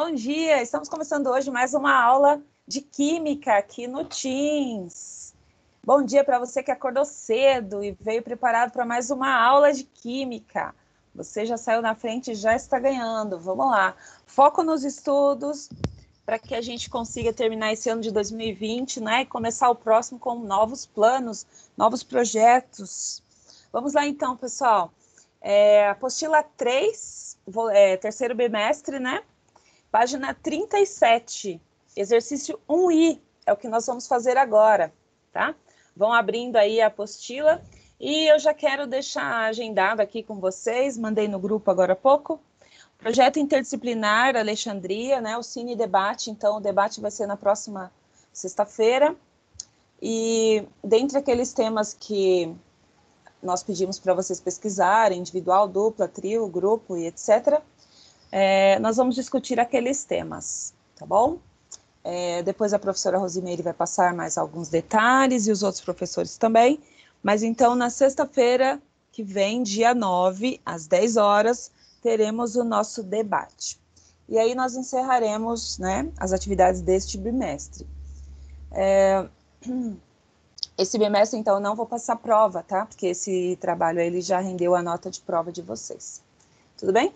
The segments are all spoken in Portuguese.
Bom dia, estamos começando hoje mais uma aula de Química aqui no Teams. Bom dia para você que acordou cedo e veio preparado para mais uma aula de Química. Você já saiu na frente e já está ganhando, vamos lá. Foco nos estudos para que a gente consiga terminar esse ano de 2020, né, e começar o próximo com novos planos, novos projetos. Vamos lá então, pessoal. Apostila 3, terceiro bimestre, né? Página 37, exercício 1I, é o que nós vamos fazer agora, tá? Vão abrindo aí a apostila e eu já quero deixar agendado aqui com vocês, mandei no grupo agora há pouco, projeto interdisciplinar Alexandria, né? O Cine Debate, então o debate vai ser na próxima sexta-feira. E dentre aqueles temas que nós pedimos para vocês pesquisarem, individual, dupla, trio, grupo e etc., nós vamos discutir aqueles temas, tá bom? Depois a professora Rosimeire vai passar mais alguns detalhes e os outros professores também, mas então na sexta-feira que vem, dia 9, às 10 horas, teremos o nosso debate. E aí nós encerraremos, né, as atividades deste bimestre. Esse bimestre, então, eu não vou passar prova, tá? Porque esse trabalho aí, ele já rendeu a nota de prova de vocês. Tudo bem?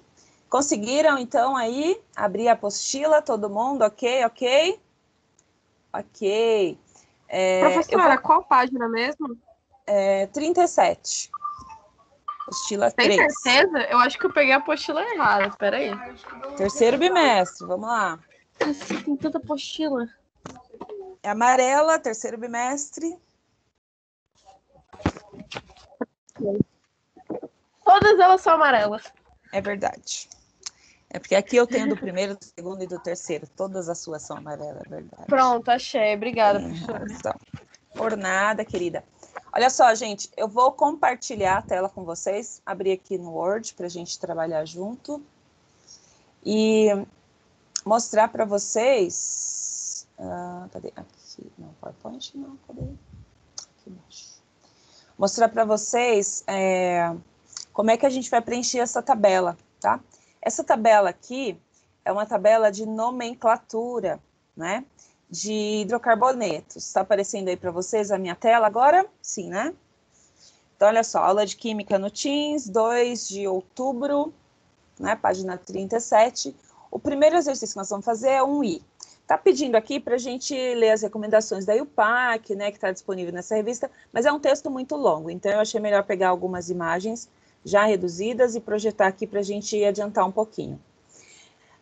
Conseguiram, então, aí, abrir a apostila, todo mundo, ok? Ok. Professora, qual página mesmo? 37. Apostila Tem 3. certeza? Eu acho que eu peguei a apostila errada, peraí. Terceiro bimestre, vamos lá. Nossa, tem tanta apostila. É amarela, terceiro bimestre. Todas elas são amarelas. É verdade. É porque aqui eu tenho do primeiro, do segundo e do terceiro. Todas as suas são amarelas, é verdade. Pronto, achei. Obrigada, Tem professora. razão. Por nada, querida. Olha só, gente, eu vou compartilhar a tela com vocês, abrir aqui no Word para a gente trabalhar junto e mostrar para vocês. Cadê? Aqui, não, PowerPoint, não, cadê? Aqui embaixo. Mostrar para vocês como é que a gente vai preencher essa tabela, tá? Essa tabela aqui é uma tabela de nomenclatura, né? De hidrocarbonetos. Está aparecendo aí para vocês a minha tela agora? Sim, né? Então, olha só, aula de Química no Teams, 2 de outubro, né? Página 37. O primeiro exercício que nós vamos fazer é um I. Está pedindo aqui para a gente ler as recomendações da IUPAC, né? Que está disponível nessa revista, mas é um texto muito longo, então eu achei melhor pegar algumas imagens já reduzidas e projetar aqui para a gente adiantar um pouquinho.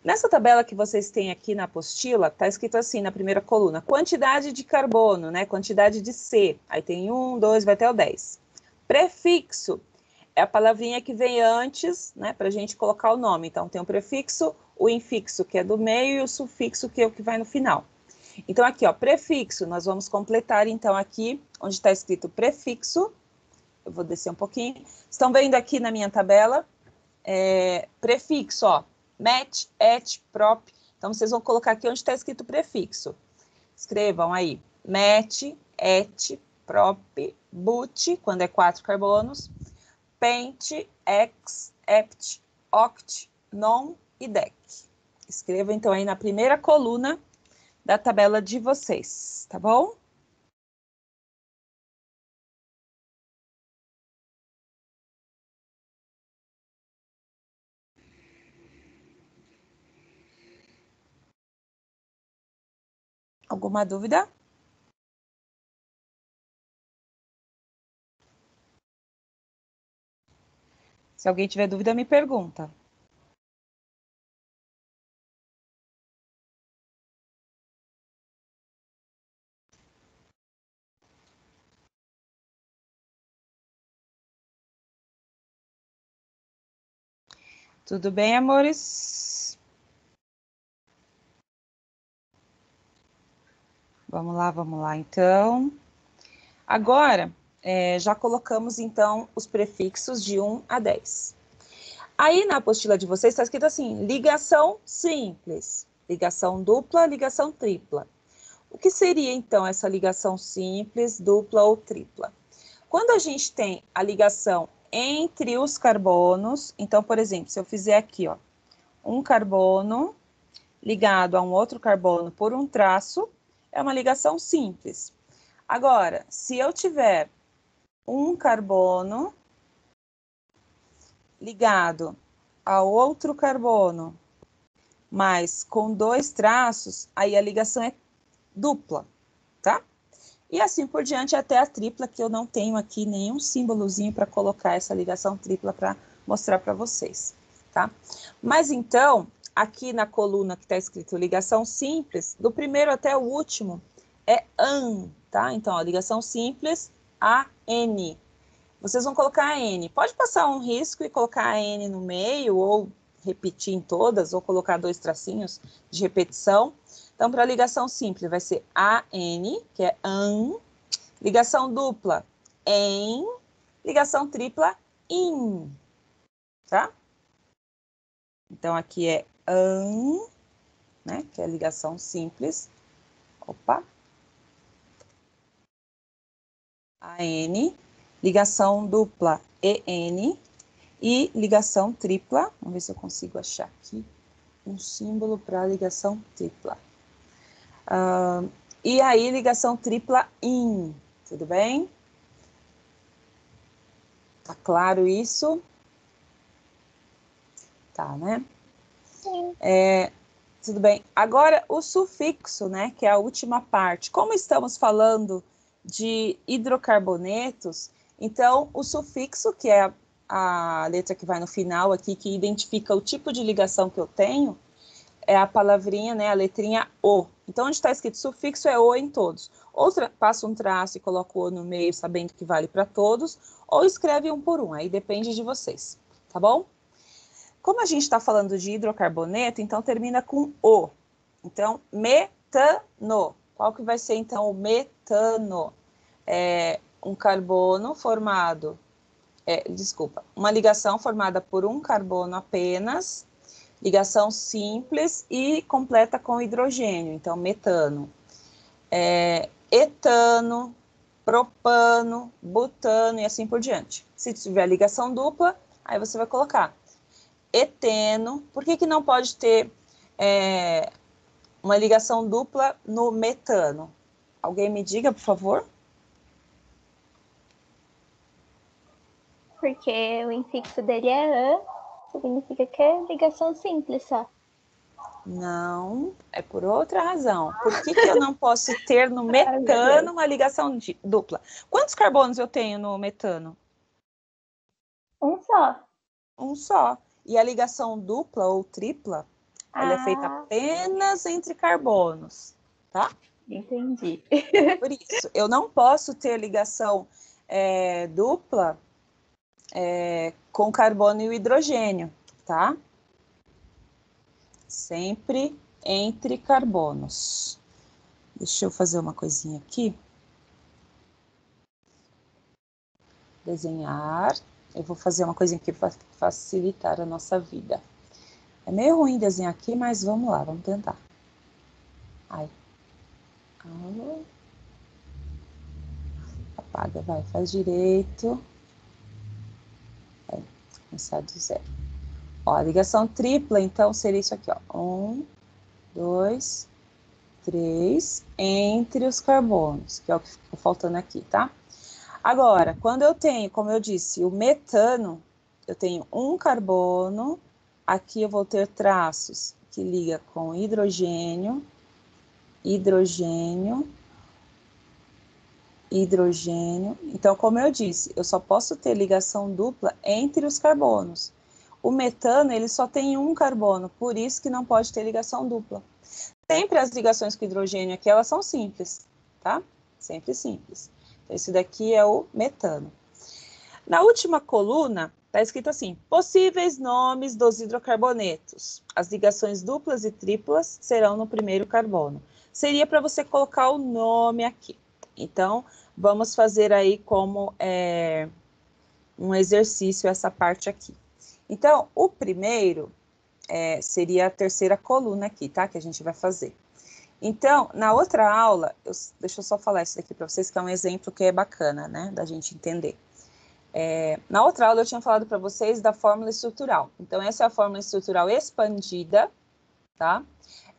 Nessa tabela que vocês têm aqui na apostila, está escrito assim na primeira coluna, quantidade de carbono, né, quantidade de C, aí tem 1, 2, vai até o 10. Prefixo é a palavrinha que vem antes, né, para a gente colocar o nome. Então, tem o prefixo, o infixo, que é do meio, e o sufixo, que é o que vai no final. Então, aqui, ó, prefixo, nós vamos completar, então, aqui, onde está escrito prefixo, eu vou descer um pouquinho. Estão vendo aqui na minha tabela, prefixo, ó, met, et, prop. Então, vocês vão colocar aqui onde está escrito prefixo. Escrevam aí, met, et, prop, but, quando é 4 carbonos, pent, ex, hept, oct, non e dec. Escrevam, então, aí na primeira coluna da tabela de vocês, tá bom? Alguma dúvida? Se alguém tiver dúvida, me pergunta. Tudo bem, amores? Vamos lá, então. Agora, já colocamos, então, os prefixos de 1 a 10. Aí, na apostila de vocês, está escrito assim, ligação simples, ligação dupla, ligação tripla. O que seria, então, essa ligação simples, dupla ou tripla? Quando a gente tem a ligação entre os carbonos, então, por exemplo, se eu fizer aqui, ó, um carbono ligado a um outro carbono por um traço, é uma ligação simples. Agora, se eu tiver um carbono ligado a outro carbono, mas com 2 traços, aí a ligação é dupla, tá? E assim por diante até a tripla, que eu não tenho aqui nenhum símbolozinho para colocar essa ligação tripla para mostrar para vocês, tá? Mas então, aqui na coluna que está escrito ligação simples, do primeiro até o último é AN, tá? Então, a ligação simples, AN. Vocês vão colocar AN. Pode passar um risco e colocar AN no meio, ou repetir em todas, ou colocar 2 tracinhos de repetição. Então, para ligação simples, vai ser AN, que é AN. Ligação dupla, EN. Ligação tripla, IN. Tá? Então, aqui é AN, né? Que é a ligação simples. Opa. AN. Ligação dupla, EN. E ligação tripla. Vamos ver se eu consigo achar aqui um símbolo para ligação tripla. E aí, ligação tripla IN, tudo bem? Tá claro isso? Tá, né? Sim. Tudo bem. Agora, o sufixo, né, que é a última parte. Como estamos falando de hidrocarbonetos, então, o sufixo, que é a letra que vai no final aqui, que identifica o tipo de ligação que eu tenho, é a palavrinha, né, a letrinha O. Então, onde está escrito sufixo é O em todos. Ou passa um traço e coloca o O no meio, sabendo que vale para todos, ou escreve um por um, aí depende de vocês, tá bom? Como a gente está falando de hidrocarboneto, então termina com O. Então, metano. Qual que vai ser, então, o metano? É um carbono formado... uma ligação formada por um carbono apenas, ligação simples e completa com hidrogênio, então metano. Etano, propano, butano e assim por diante. Se tiver ligação dupla, aí você vai colocar eteno. Por que não pode ter uma ligação dupla no metano? Alguém me diga, por favor? Porque o infixo dele é an, significa que é ligação simples só. Não, é por outra razão. Por que eu não posso ter no metano uma ligação dupla? Quantos carbonos eu tenho no metano? Um só. Um só. E a ligação dupla ou tripla, ela é feita apenas entre carbonos, tá? Entendi. Por isso, eu não posso ter ligação dupla com carbono e o hidrogênio, tá? Sempre entre carbonos. Deixa eu fazer uma coisinha aqui. Desenhar. Eu vou fazer uma coisinha aqui para facilitar a nossa vida. É meio ruim desenhar aqui, mas vamos lá, vamos tentar. Ai. Apaga, vai, faz direito. Começar do zero. Ó, a ligação tripla, então, seria isso aqui, ó. 1, 2, 3, entre os carbonos, que é o que ficou faltando aqui, tá? Agora, quando eu tenho, como eu disse, o metano, eu tenho um carbono, aqui eu vou ter traços que liga com hidrogênio, hidrogênio, hidrogênio. Então, como eu disse, eu só posso ter ligação dupla entre os carbonos. O metano, ele só tem um carbono, por isso que não pode ter ligação dupla. Sempre as ligações com hidrogênio aqui, elas são simples, tá? Sempre simples. Então, esse daqui é o metano. Na última coluna, está escrito assim, possíveis nomes dos hidrocarbonetos. As ligações duplas e triplas serão no primeiro carbono. Seria para você colocar o nome aqui. Então, vamos fazer aí como um exercício essa parte aqui. Então, o primeiro seria a terceira coluna aqui, tá? Que a gente vai fazer. Então, na outra aula, deixa eu só falar isso daqui para vocês, que é um exemplo que é bacana, né? Da gente entender. Na outra aula, eu tinha falado para vocês da fórmula estrutural. Então, essa é a fórmula estrutural expandida, tá?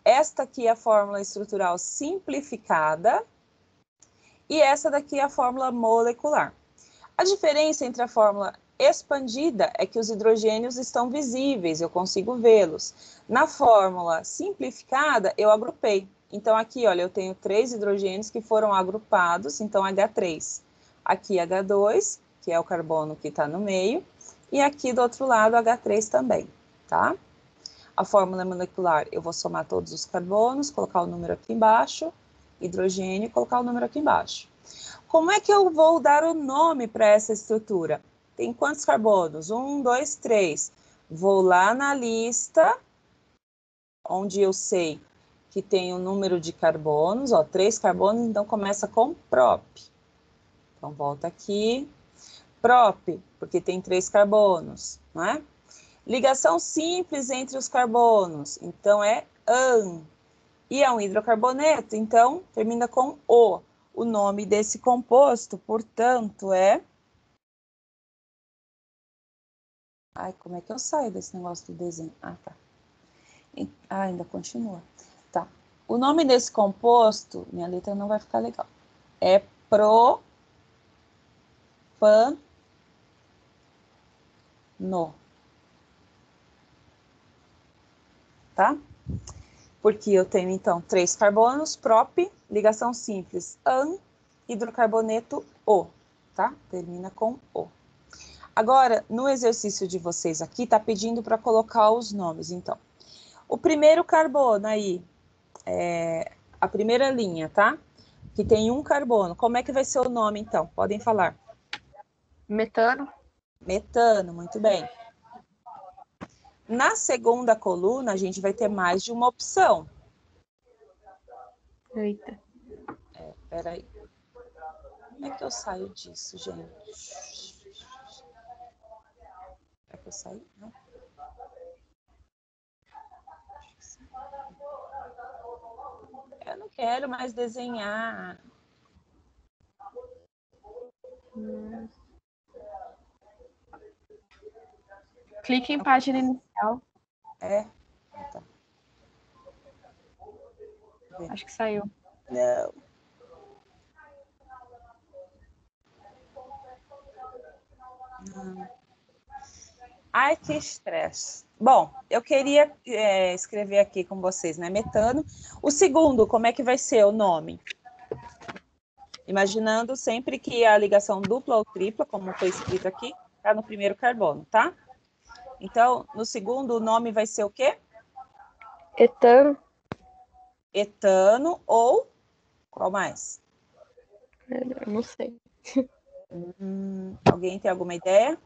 esta aqui é a fórmula estrutural simplificada e essa daqui é a fórmula molecular. A diferença entre a fórmula expandida é que os hidrogênios estão visíveis, eu consigo vê-los. Na fórmula simplificada, eu agrupei. Então, aqui, olha, eu tenho 3 hidrogênios que foram agrupados, então H3. Aqui H2, que é o carbono que está no meio, e aqui do outro lado H3 também, tá? A fórmula molecular, eu vou somar todos os carbonos, colocar o número aqui embaixo, hidrogênio, colocar o número aqui embaixo. Como é que eu vou dar o nome para essa estrutura? Tem quantos carbonos? 1, 2, 3. Vou lá na lista, onde eu sei que tem o número de carbonos, ó, 3 carbonos, então começa com prop. Então, volta aqui. Prop, porque tem 3 carbonos, não é? Ligação simples entre os carbonos, então é an. E é um hidrocarboneto, então termina com o. O nome desse composto, portanto, é... Ai, como é que eu saio desse negócio do desenho? Ah, tá. Ah, ainda continua. Tá. O nome desse composto, minha letra não vai ficar legal, é propano. Tá? Porque eu tenho, então, 3 carbonos, prop, ligação simples, an, hidrocarboneto, o, tá? Termina com o. Agora, no exercício de vocês aqui, está pedindo para colocar os nomes, então. O primeiro carbono aí, a primeira linha, tá? Que tem um carbono. Como é que vai ser o nome, então? Podem falar. Metano. Metano, muito bem. Na segunda coluna, a gente vai ter mais de uma opção. Eita. Peraí. Como é que eu saio disso, gente? É que eu saí? Não. Eu não quero mais desenhar. Clique em página inicial. É? Tá. Acho que saiu. Não. Não. Ai, que estresse. Bom, eu queria escrever aqui com vocês, né? Metano. O segundo, como é que vai ser o nome? Imaginando sempre que a ligação dupla ou tripla, como foi escrito aqui, está no primeiro carbono, tá? Então, no segundo, o nome vai ser o quê? Etano. Etano ou qual mais? Eu não sei. Alguém tem alguma ideia?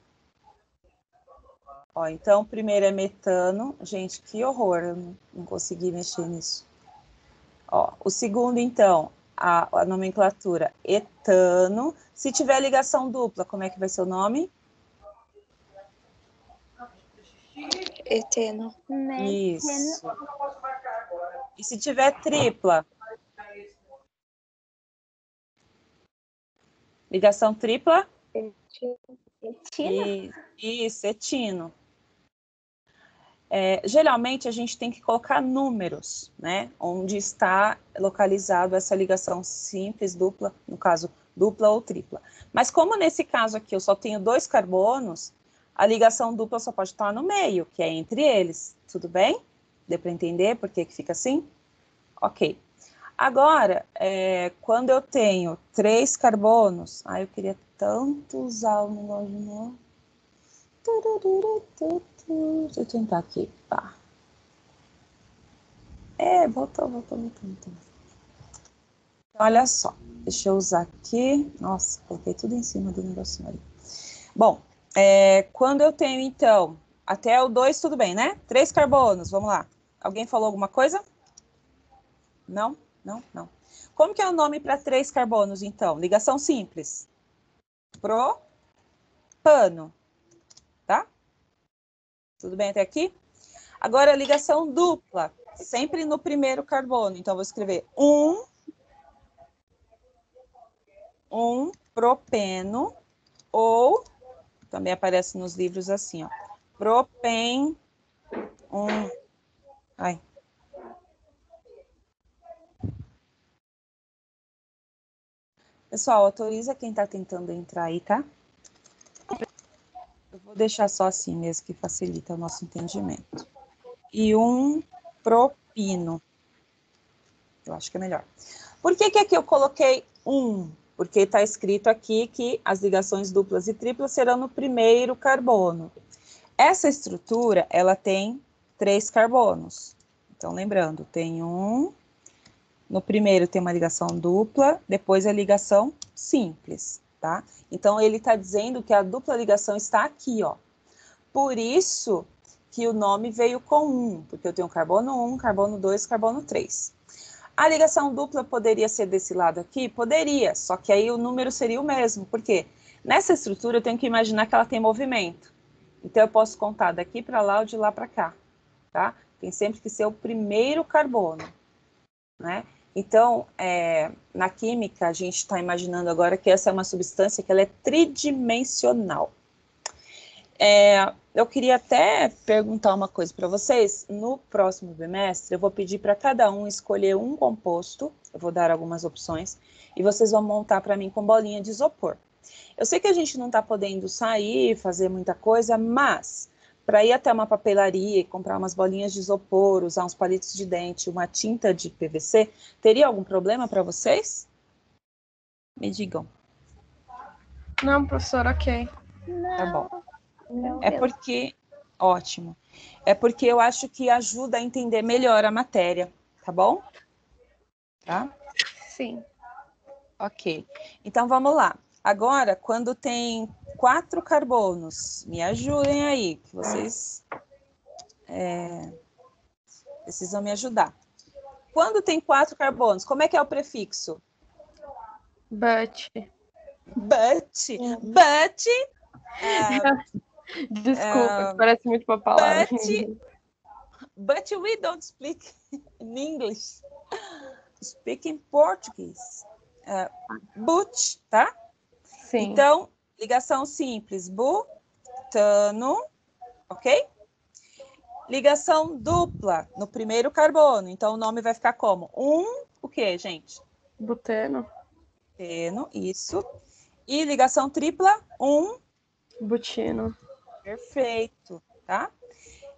Ó, então, primeiro é metano. Gente, que horror, eu não consegui mexer nisso. Ó, o segundo, então, a nomenclatura etano. Se tiver ligação dupla, como é que vai ser o nome? Eteno. Isso. E se tiver tripla? Ligação tripla? Etino? Isso, etino. Geralmente, a gente tem que colocar números, né? Onde está localizado essa ligação simples, dupla, no caso, dupla ou tripla. Mas como nesse caso aqui eu só tenho 2 carbonos, a ligação dupla só pode estar no meio, que é entre eles. Tudo bem? Deu para entender por que fica assim? Ok. Agora, quando eu tenho 3 carbonos, eu queria tanto usar o negócio de novo. Deixa eu tentar aqui. Pá. Voltou. Então, olha só, deixa eu usar aqui. Nossa, coloquei tudo em cima do negocinho ali. Bom, quando eu tenho, então, até o 2, tudo bem, né? 3 carbonos, vamos lá. Alguém falou alguma coisa? Não? Como que é o nome para 3 carbonos, então? Ligação simples. Propano. Tá? Tudo bem até aqui? Agora, ligação dupla. Sempre no primeiro carbono. Então, vou escrever um propeno, ou, também aparece nos livros assim, ó, Pessoal, autoriza quem está tentando entrar aí, tá? Eu vou deixar só assim mesmo, que facilita o nosso entendimento. E um propino. Eu acho que é melhor. Por que aqui eu coloquei um? Porque está escrito aqui que as ligações duplas e triplas serão no primeiro carbono. Essa estrutura, ela tem 3 carbonos. Então, lembrando, tem um... No primeiro tem uma ligação dupla, depois a ligação simples, tá? Então, ele está dizendo que a dupla ligação está aqui, ó. Por isso que o nome veio com 1, porque eu tenho carbono 1, carbono 2, carbono 3. A ligação dupla poderia ser desse lado aqui? Poderia, só que aí o número seria o mesmo, porque nessa estrutura eu tenho que imaginar que ela tem movimento. Então, eu posso contar daqui para lá ou de lá para cá, tá? Tem sempre que ser o primeiro carbono, né? Então, na química, a gente está imaginando agora que essa é uma substância que ela é tridimensional. Eu queria até perguntar uma coisa para vocês. No próximo bimestre, eu vou pedir para cada um escolher um composto, eu vou dar algumas opções, e vocês vão montar para mim com bolinha de isopor. Eu sei que a gente não está podendo sair, fazer muita coisa, mas para ir até uma papelaria e comprar umas bolinhas de isopor, usar uns palitos de dente, uma tinta de PVC, teria algum problema para vocês? Me digam. Não, professor, ok. Tá bom. Meu É Deus. porque... Ótimo. É porque eu acho que ajuda a entender melhor a matéria, tá bom? Tá? Sim. Ok. Então, vamos lá. Agora, quando tem 4 carbonos, me ajudem aí, que vocês precisam me ajudar. Quando tem 4 carbonos, como é que é o prefixo? But. But, Desculpa, parece muito uma palavra. but we don't speak in English. Speak in Portuguese. But, tá? Sim. Então, ligação simples, butano, ok? Ligação dupla no primeiro carbono. Então, o nome vai ficar como? O quê, gente? Buteno. Buteno, isso. E ligação tripla, Butino. Perfeito, tá?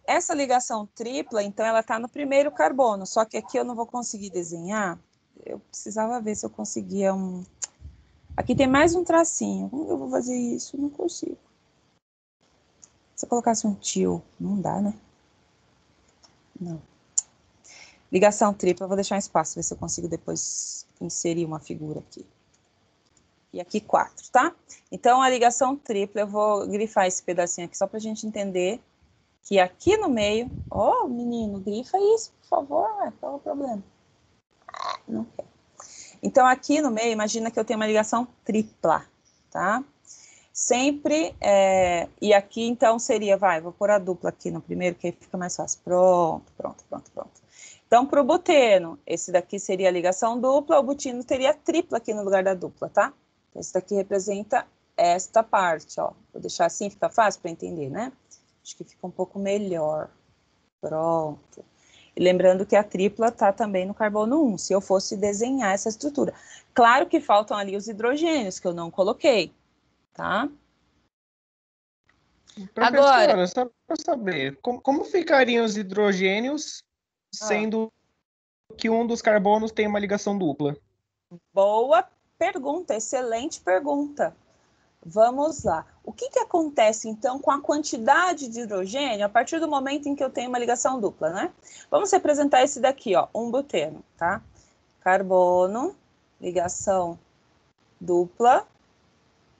Essa ligação tripla, então, ela tá no primeiro carbono. Só que aqui eu não vou conseguir desenhar. Eu precisava ver se eu conseguia um... Aqui tem mais um tracinho. Como eu vou fazer isso? Não consigo. Se eu colocasse um tio, não dá, né? Não. Ligação tripla, eu vou deixar um espaço, ver se eu consigo depois inserir uma figura aqui. E aqui 4, tá? Então, a ligação tripla, eu vou grifar esse pedacinho aqui só pra gente entender que aqui no meio... Ó, menino, grifa isso, por favor, qual é o problema? Não quer. Então, aqui no meio, imagina que eu tenho uma ligação tripla, tá? Sempre, e aqui então seria, vou pôr a dupla aqui no primeiro, que aí fica mais fácil. Pronto. Então, para o buteno, esse daqui seria a ligação dupla, o butino teria tripla aqui no lugar da dupla, tá? Esse daqui representa esta parte, ó. Vou deixar assim, fica fácil para entender, né? Acho que fica um pouco melhor. Pronto. E lembrando que a tripla está também no carbono 1, se eu fosse desenhar essa estrutura. Claro que faltam ali os hidrogênios, que eu não coloquei, tá? Professora, Agora, só para saber, como ficariam os hidrogênios sendo que um dos carbonos tem uma ligação dupla? Boa pergunta, excelente pergunta. Vamos lá. O que acontece, então, com a quantidade de hidrogênio a partir do momento em que eu tenho uma ligação dupla, né? Vamos representar esse daqui, ó, um buteno, tá? Carbono, ligação dupla,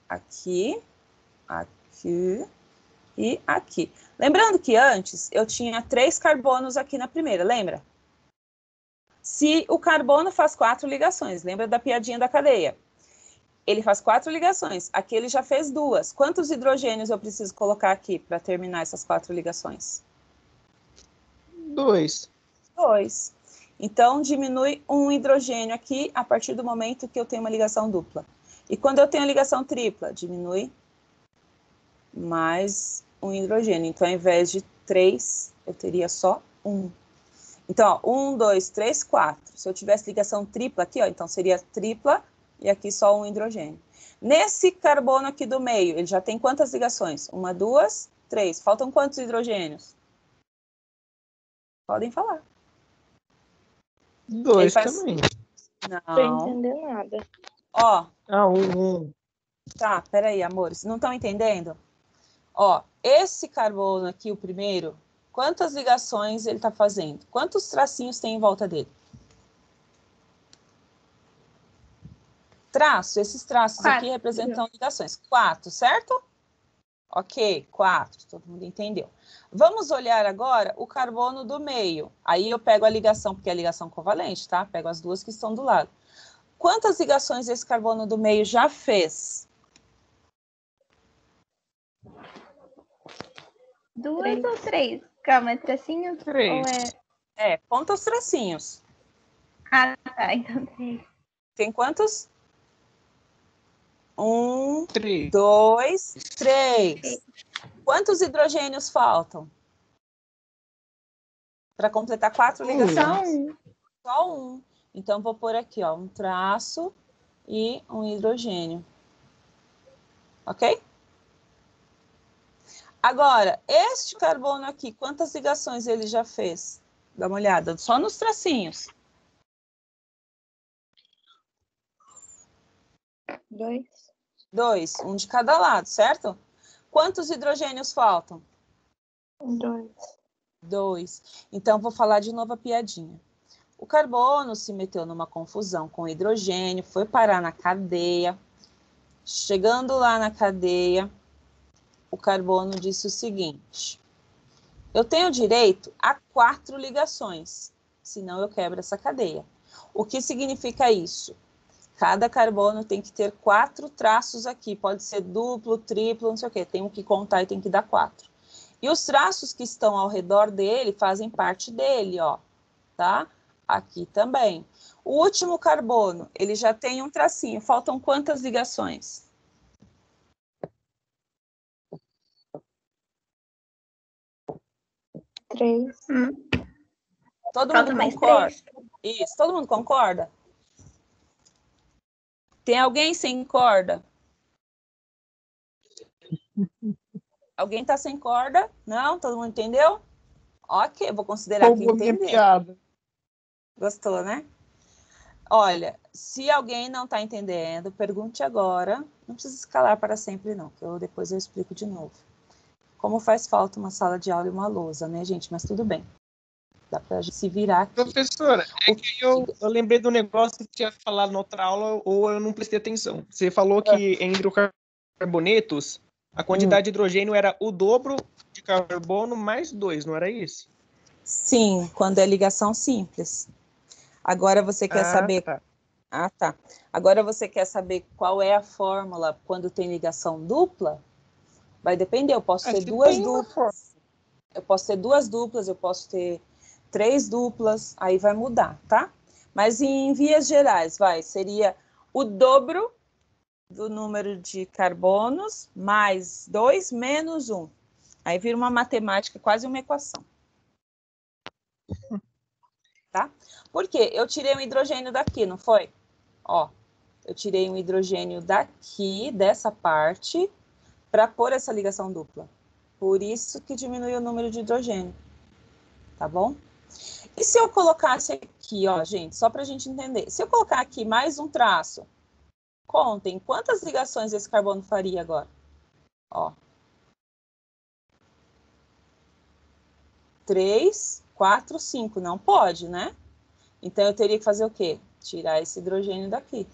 aqui, aqui e aqui. Lembrando que antes eu tinha 3 carbonos aqui na primeira, lembra? Se o carbono faz 4 ligações, lembra da piadinha da cadeia? Ele faz 4 ligações, aqui ele já fez 2. Quantos hidrogênios eu preciso colocar aqui para terminar essas 4 ligações? 2. 2. Então, diminui um hidrogênio aqui a partir do momento que eu tenho uma ligação dupla. E quando eu tenho a ligação tripla, diminui mais um hidrogênio. Então, ao invés de 3, eu teria só 1. Então, ó, 1, 2, 3, 4. Se eu tivesse ligação tripla aqui, ó, então seria tripla e aqui só um hidrogênio. Nesse carbono aqui do meio, ele já tem quantas ligações? 1, 2, 3. Faltam quantos hidrogênios? Podem falar. 2 faz... também. Não Não. entendeu nada. Ó, Um. tá, peraí, amores. Não estão entendendo? Ó, esse carbono aqui, o primeiro, quantas ligações ele está fazendo? Quantos tracinhos tem em volta dele? Traço, esses traços 4. aqui representam ligações. 4, certo? Ok, 4, todo mundo entendeu. Vamos olhar agora o carbono do meio. Aí eu pego a ligação, porque é a ligação covalente, tá? Pego as duas que estão do lado. Quantas ligações esse carbono do meio já fez? 2 ou 3? Calma, é tracinho? 3. Ou é... Conta os tracinhos. Ah, tá, então 3. Tem quantos? 1, 3. 2, 3. Quantos hidrogênios faltam? Para completar 4 ligações? Só um. Então, vou pôr aqui, ó, um traço e um hidrogênio. Ok? Agora, este carbono aqui, quantas ligações ele já fez? Dá uma olhada, só nos tracinhos. 2. 2, um de cada lado, certo? Quantos hidrogênios faltam? 2. 2. Então, vou falar de novo a piadinha. O carbono se meteu numa confusão com o hidrogênio, foi parar na cadeia. Chegando lá na cadeia, o carbono disse o seguinte: eu tenho direito a 4 ligações, senão eu quebro essa cadeia. O que significa isso? Cada carbono tem que ter 4 traços aqui, pode ser duplo, triplo, não sei o quê, tem que contar e tem que dar 4. E os traços que estão ao redor dele fazem parte dele, ó, tá? Aqui também. O último carbono, ele já tem um tracinho, faltam quantas ligações? 3. Todo Falta mundo mais concorda? 3. Isso, todo mundo concorda? Tem alguém sem corda? Alguém tá sem corda? Não? Todo mundo entendeu? Ok, vou considerar que Roubou minha entendeu. piada. Gostou, né? Olha, se alguém não está entendendo, pergunte agora. Não precisa escalar para sempre, não, que depois eu explico de novo. Como faz falta uma sala de aula e uma lousa, né, gente? Mas tudo bem. Dá para a gente se virar aqui. Professora, é que eu lembrei do negócio que tinha falado na outra aula ou eu não prestei atenção. Você falou que em hidrocarbonetos a quantidade de hidrogênio era o dobro de carbono mais 2, não era isso? Sim, quando é ligação simples. Agora você quer saber... Tá. Ah, tá. Agora você quer saber qual é a fórmula quando tem ligação dupla? Vai depender, eu posso ter duas duplas. Eu posso ter 2 duplas, eu posso ter 3 duplas, aí vai mudar, tá? Mas em vias gerais, seria o dobro do número de carbonos mais 2 menos 1. Aí vira uma matemática, quase uma equação. Tá? Por quê? Eu tirei um hidrogênio daqui, não foi? Ó, eu tirei um hidrogênio daqui, dessa parte, para pôr essa ligação dupla. Por isso que diminui o número de hidrogênio. Tá bom? E se eu colocasse aqui, ó, gente, só para a gente entender. Se eu colocar aqui mais um traço, contem quantas ligações esse carbono faria agora? Ó. 3, 4, 5. Não pode, né? Então, eu teria que fazer o quê? Tirar esse hidrogênio daqui.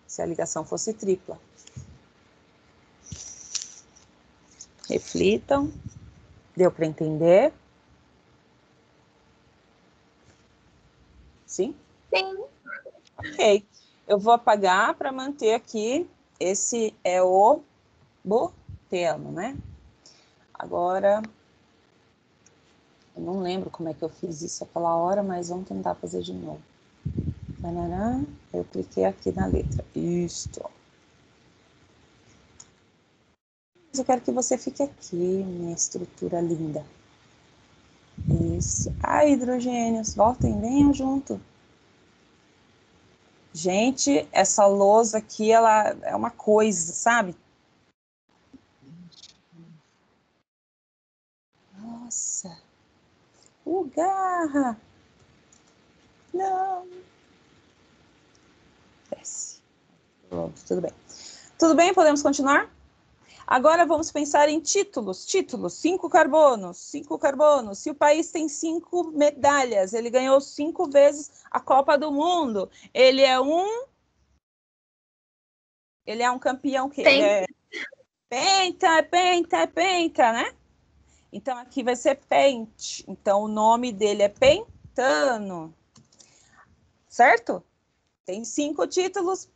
Se a ligação fosse tripla. Reflitam. Deu para entender? Sim? Sim. Ok. Eu vou apagar para manter aqui. Esse é o buteno, né? Agora, eu não lembro como é que eu fiz isso aquela hora, mas vamos tentar fazer de novo. Eu cliquei aqui na letra. Isto. Mas eu quero que você fique aqui, minha estrutura linda. Isso. Hidrogênios, voltem, venham junto. Gente, essa lousa aqui, ela é uma coisa, sabe? Nossa. Garra. Não. Desce. Pronto, tudo bem. Tudo bem, podemos continuar? Agora vamos pensar em títulos. Títulos, 5 carbonos, 5 carbonos. Se o país tem 5 medalhas, ele ganhou 5 vezes a Copa do Mundo. Ele é um campeão que ele é penta, né? Então aqui vai ser pente. Então o nome dele é Pentano. Certo? Tem 5 títulos,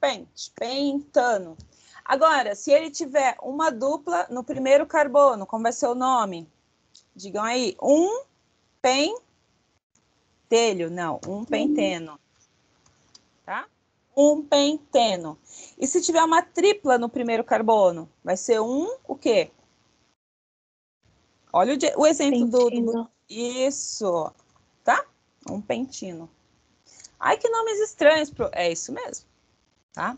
Pentano. Agora, se ele tiver uma dupla no primeiro carbono, como vai ser o nome? Digam aí, um pentelho. Não, um penteno. Tá? Um penteno. E se tiver uma tripla no primeiro carbono, vai ser o quê? Olha o exemplo do... Isso. Tá? Um pentino. Ai, que nomes estranhos. É isso mesmo. Tá?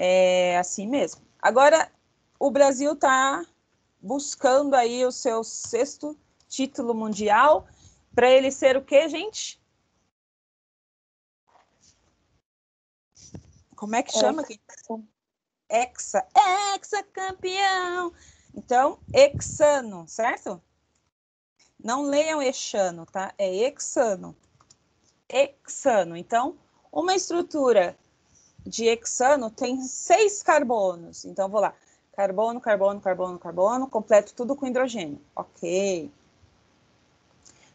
É assim mesmo. Agora, o Brasil está buscando aí o seu 6º título mundial. Para ele ser o quê, gente? Como é que chama? Hexacampeão. Então, hexano, certo? Não leiam hexano, tá? É hexano. Hexano. Então, uma estrutura de hexano tem 6 carbonos. Então, vou lá. Carbono, carbono, carbono, carbono. Completo tudo com hidrogênio. Ok.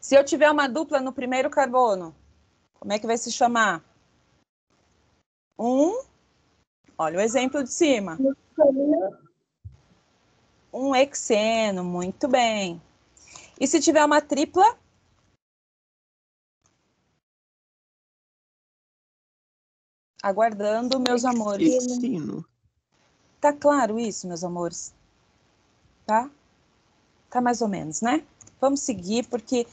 Se eu tiver uma dupla no primeiro carbono, como é que vai se chamar? Olha o exemplo de cima. Um hexeno, muito bem. E se tiver uma tripla? Aguardando, meus amores. Hexino. Tá claro isso, meus amores? Tá? Tá mais ou menos, né? Vamos seguir, porque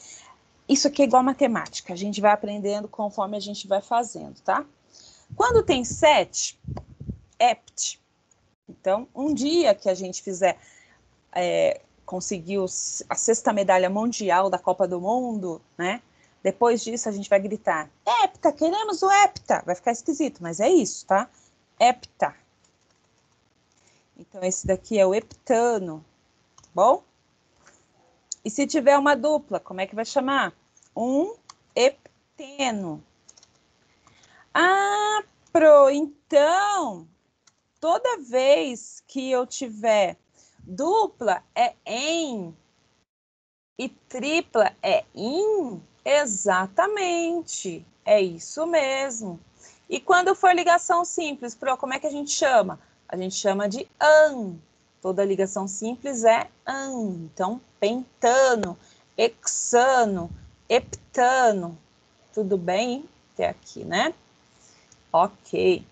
isso aqui é igual matemática. A gente vai aprendendo conforme a gente vai fazendo, tá? Quando tem 7, hept. Então, um dia que a gente fizer, conseguiu a 6ª medalha mundial da Copa do Mundo, né? Depois disso, a gente vai gritar, hepta, queremos o hepta. Vai ficar esquisito, mas é isso, tá? Hepta. Então, esse daqui é o heptano, bom? E se tiver uma dupla, como é que vai chamar? Um hepteno. Ah, então, toda vez que eu tiver dupla é em e tripla é in? Exatamente, é isso mesmo. E quando for ligação simples, como é que a gente chama? A gente chama de an. Toda ligação simples é an. Então, pentano, hexano, heptano. Tudo bem até aqui, né? Ok.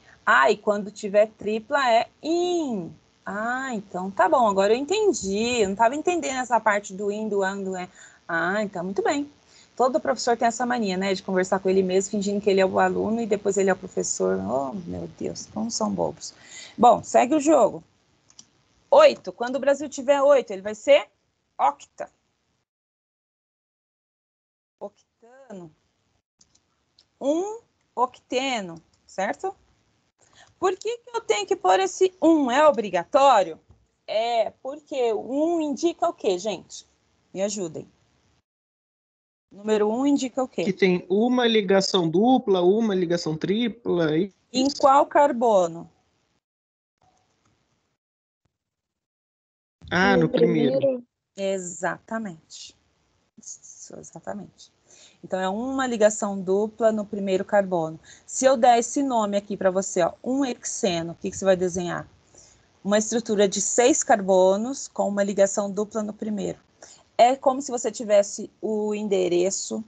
E quando tiver tripla é in. Então tá bom, agora eu entendi. Eu não estava entendendo essa parte do in, do an, do é. Então muito bem. Todo professor tem essa mania, né, de conversar com ele mesmo, fingindo que ele é o aluno e depois ele é o professor. Oh, meu Deus, como são bobos. Bom, segue o jogo. 8. Quando o Brasil tiver 8, ele vai ser octa. Octano. Um octeno, certo? Por que eu tenho que pôr esse 1? É obrigatório? É, porque o 1 indica o quê, gente? Me ajudem. Número 1 indica o quê? Que tem uma ligação dupla, uma ligação tripla. Em qual carbono? No primeiro. Exatamente. Isso, exatamente. Então, é uma ligação dupla no primeiro carbono. Se eu der esse nome aqui para você, ó, um hexeno, o que você vai desenhar? Uma estrutura de 6 carbonos com uma ligação dupla no primeiro. É como se você tivesse o endereço,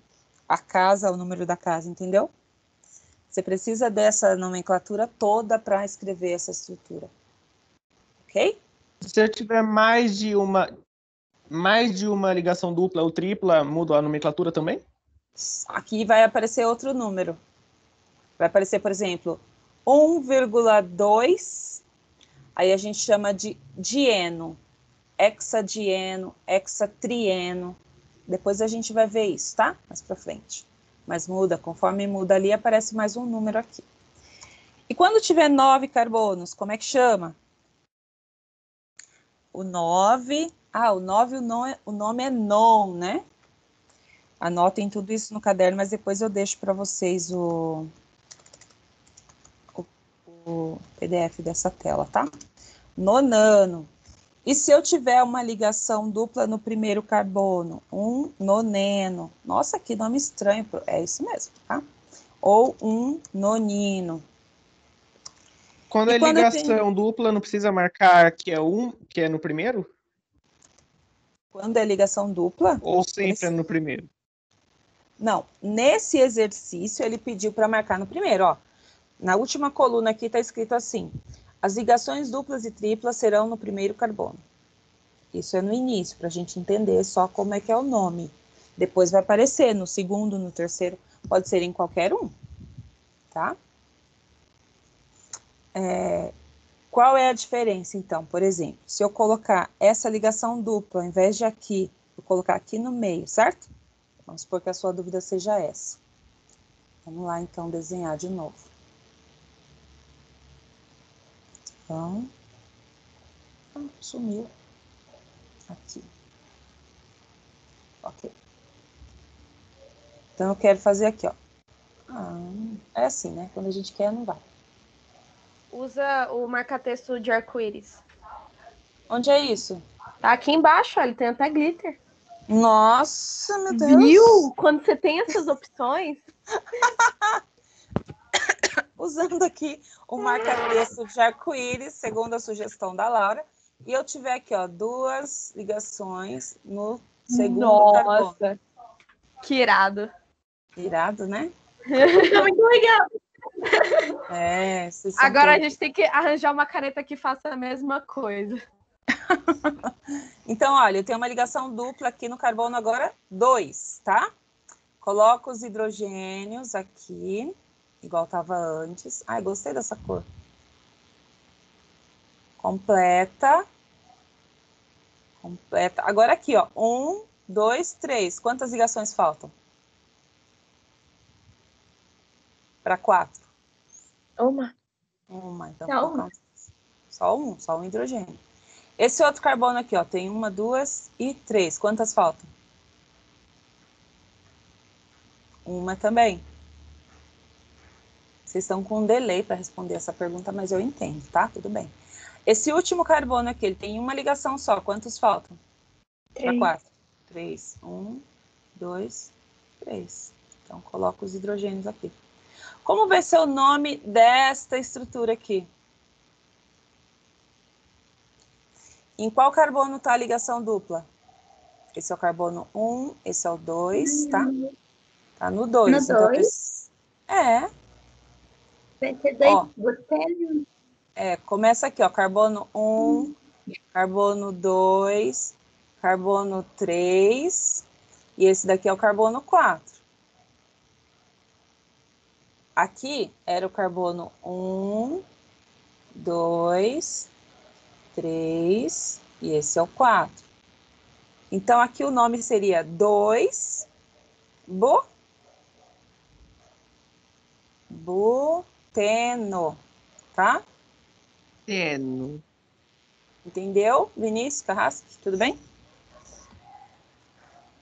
a casa, o número da casa, entendeu? Você precisa dessa nomenclatura toda para escrever essa estrutura. Ok? Se eu tiver mais de uma ligação dupla ou tripla, muda a nomenclatura também? Aqui vai aparecer outro número. Vai aparecer, por exemplo, 1,2, aí a gente chama de dieno, hexadieno, hexatrieno. Depois a gente vai ver isso, tá? Mais pra frente. Mas muda, conforme muda ali, aparece mais um número aqui. E quando tiver 9 carbonos, como é que chama? O 9, o nome é non, né? Anotem tudo isso no caderno, mas depois eu deixo para vocês o PDF dessa tela, tá? Nonano. E se eu tiver uma ligação dupla no primeiro carbono? Um noneno. Nossa, que nome estranho. É isso mesmo, tá? Ou um nonino. Quando é ligação dupla, não precisa marcar que é no primeiro? Quando é ligação dupla? Ou sempre é no primeiro? Não, nesse exercício ele pediu para marcar no primeiro, ó. Na última coluna aqui está escrito assim: as ligações duplas e triplas serão no primeiro carbono. Isso é no início, para a gente entender só como é que é o nome. Depois vai aparecer no segundo, no terceiro, pode ser em qualquer um, tá? Qual é a diferença, então? Por exemplo, se eu colocar essa ligação dupla, ao invés de aqui, eu colocar aqui no meio, certo? Vamos supor que a sua dúvida seja essa. Vamos lá, então, desenhar de novo. Então, sumiu. Aqui. Ok. Então, eu quero fazer aqui, ó. É assim, né? Quando a gente quer, não vai. Usa o marca-texto de arco-íris. Onde é isso? Tá aqui embaixo, ó, ele tem até glitter. Nossa, meu Deus. Viu? Quando você tem essas opções... Usando aqui o marca-texto de arco-íris, segundo a sugestão da Laura. E eu tiver aqui, ó, 2 ligações no segundo carbono. Nossa, que irado. Irado, né? Tá muito legal. Vocês são Agora todos... a gente tem que arranjar uma caneta que faça a mesma coisa. Então, olha, eu tenho uma ligação dupla aqui no carbono agora 2, tá? Coloco os hidrogênios aqui, igual estava antes. Ai, gostei dessa cor. Completa. Agora aqui, ó. 1, 2, 3. Quantas ligações faltam? Para 4. Uma. Então Só vou colocar só um hidrogênio. Esse outro carbono aqui, ó, tem 1, 2 e 3. Quantas faltam? Uma também. Vocês estão com um delay para responder essa pergunta, mas eu entendo, tá? Tudo bem. Esse último carbono aqui, ele tem uma ligação só. Quantos faltam? Para 4. 3. 1, 2, 3. Então, coloco os hidrogênios aqui. Como vai ser o nome desta estrutura aqui? Em qual carbono está a ligação dupla? Esse é o carbono 1, esse é o 2, tá? Tá no 2. No 2. Vai ter 2 botânicos. Começa aqui, ó. Carbono 1, carbono 2, carbono 3. E esse daqui é o carbono 4. Aqui era o carbono 1, 2, 3 e esse é o 4. Então, aqui o nome seria 2 buteno, tá? Teno. Entendeu, Vinícius Carrasco? Tudo bem?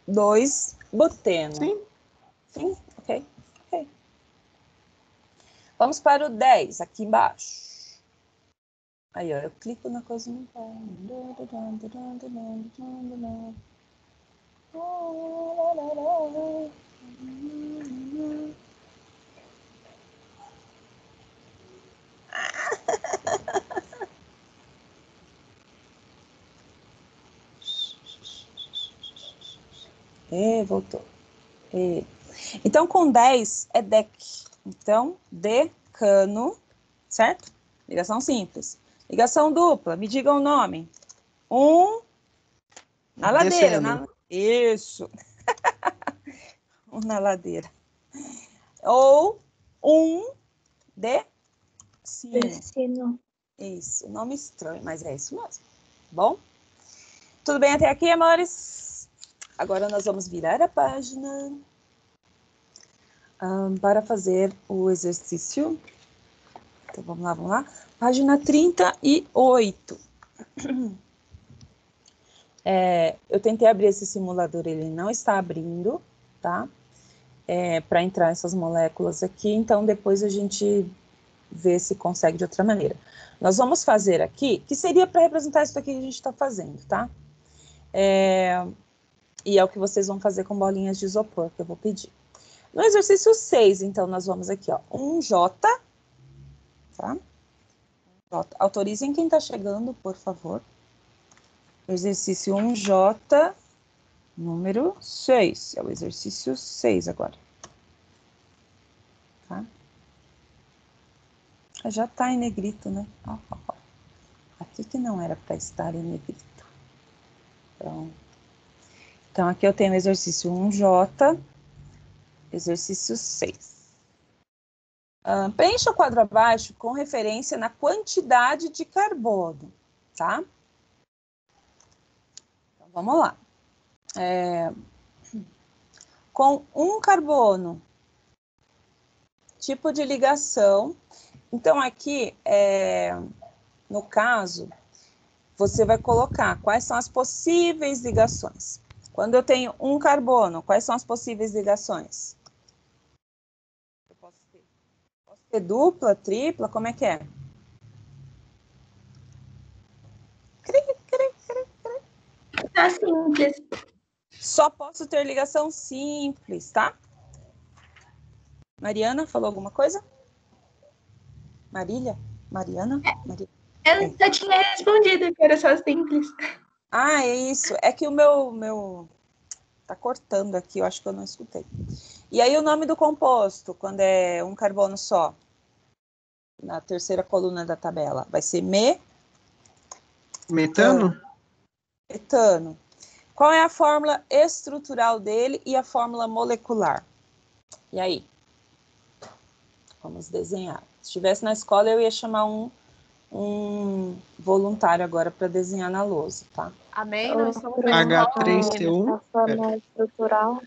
2 buteno. Sim. Sim? Ok. Vamos para o 10, aqui embaixo. Aí, ó, eu clico na coisa. Voltou. Então, com 10 é dec. Então, decano, certo? Ligação simples. Ligação dupla, me digam o nome. Na ladeira. Isso. Na ladeira. Ou decano. Versino. Isso, nome estranho, mas é isso mesmo. Bom? Tudo bem até aqui, amores? Agora nós vamos virar a página para fazer o exercício. Então, vamos lá. Página 38. Eu tentei abrir esse simulador, ele não está abrindo, tá? Para entrar essas moléculas aqui, então depois a gente vê se consegue de outra maneira. Nós vamos fazer aqui, que seria para representar isso aqui que a gente está fazendo, tá? E é o que vocês vão fazer com bolinhas de isopor, que eu vou pedir. No exercício 6, então, nós vamos aqui, ó, um J, tá? Autorizem quem está chegando, por favor. Exercício 1J, número 6. É o exercício 6 agora. Tá? Já está em negrito, né? Ó. Aqui que não era para estar em negrito. Pronto. Então, aqui eu tenho o exercício 1J, exercício 6. Preencha o quadro abaixo com referência na quantidade de carbono, tá? Então, vamos lá. Com um carbono, tipo de ligação. Então, aqui, no caso, você vai colocar quais são as possíveis ligações. Quando eu tenho um carbono, quais são as possíveis ligações? Eu posso ter dupla, tripla, como é que é? Tá simples. Só posso ter ligação simples, tá? Mariana, falou alguma coisa? Mariana? Eu tinha respondido que era só simples. Ah, é isso. É que o meu tá cortando aqui, eu acho que eu não escutei. E aí o nome do composto, quando é um carbono só, na terceira coluna da tabela, vai ser Metano? metano. Qual é a fórmula estrutural dele e a fórmula molecular? E aí? Vamos desenhar. Se estivesse na escola, eu ia chamar um voluntário agora para desenhar na lousa, tá? Amém? Não estamos na escola, H3C1. A forma estrutural.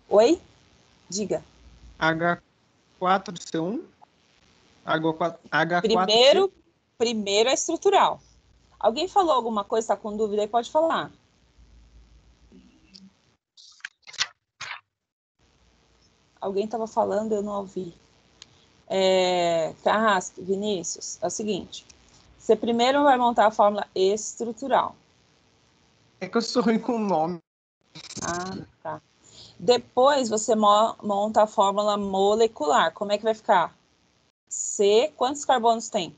Oi? Diga. H4C1. H4C. Primeiro é estrutural. Alguém falou alguma coisa, está com dúvida aí? Pode falar. Alguém estava falando, eu não ouvi. Carrasco, Vinícius, é o seguinte. Você primeiro vai montar a fórmula estrutural. É que eu sou ruim com o nome. Ah, tá. Depois você monta a fórmula molecular. Como é que vai ficar? C, quantos carbonos tem?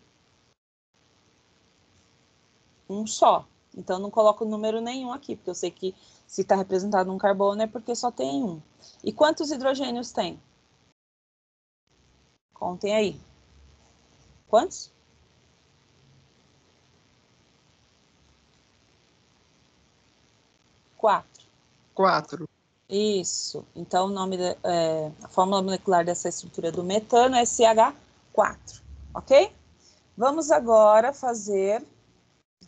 Um só. Então, não coloco número nenhum aqui, porque eu sei que se está representado um carbono é porque só tem um. E quantos hidrogênios tem? Contem aí. Quantos? 4. 4. Isso. Então, o nome a fórmula molecular dessa estrutura do metano é CH4. Ok? Vamos agora fazer...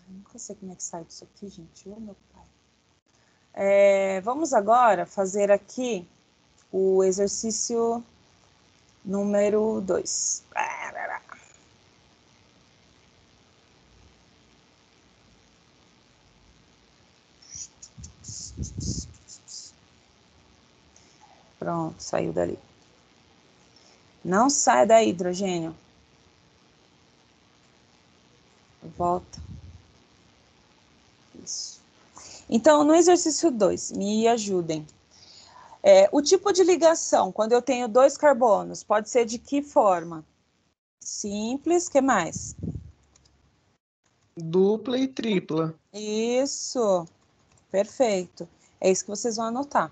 Nunca sei como é que sai disso aqui, gente. Ô, meu pai. Vamos agora fazer aqui o exercício número 2. Pronto, saiu dali. Não sai daí, hidrogênio. Volta. Isso. Então, no exercício 2, me ajudem. O tipo de ligação, quando eu tenho 2 carbonos, pode ser de que forma? Simples, que mais? Dupla e tripla. Isso, perfeito. É isso que vocês vão anotar.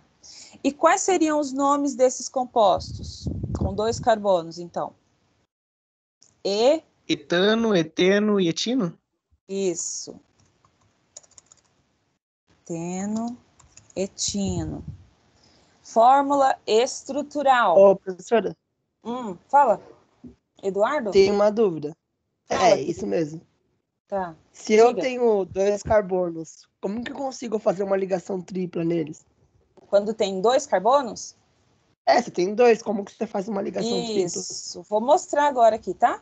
E quais seriam os nomes desses compostos? Com 2 carbonos, então. Etano, eteno e etino? Isso. Eteno, etino. Fórmula estrutural. Ô, professora, Fala. Eduardo? Tenho uma dúvida. Fala, Isso mesmo. Tá. Se eu Diga. tenho 2 carbonos, como que eu consigo fazer uma ligação tripla neles? Quando tem 2 carbonos? Você tem 2, como que você faz uma ligação tripla? Isso. Vou mostrar agora aqui, tá?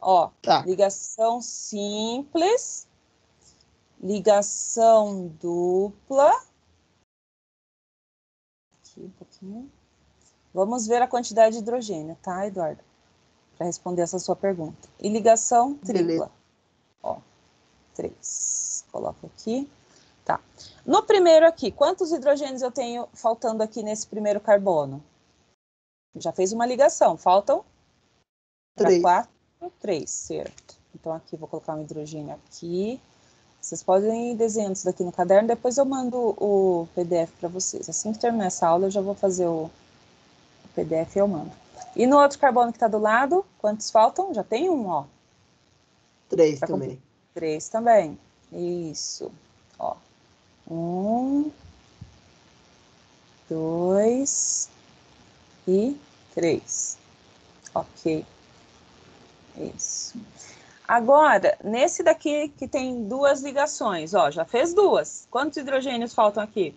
Ó, Tá. ligação simples, ligação dupla. Aqui um pouquinho. Vamos ver a quantidade de hidrogênio, tá, Eduardo? Para responder essa sua pergunta. E ligação tripla. Beleza. Ó, 3. Coloco aqui. Tá. No primeiro aqui, quantos hidrogênios eu tenho faltando aqui nesse primeiro carbono? Já fez uma ligação. Faltam? 3. 4, 3, certo. Então, aqui, vou colocar um hidrogênio aqui. Vocês podem ir desenhando isso daqui no caderno, depois eu mando o PDF para vocês. Assim que terminar essa aula, eu já vou fazer o PDF e eu mando. E no outro carbono que está do lado, quantos faltam? Já tem um, ó. 3 também. 3 também. Isso. Ó. 1, 2 e 3. Ok. Isso. Agora, nesse daqui que tem 2 ligações, ó, já fez 2. Quantos hidrogênios faltam aqui?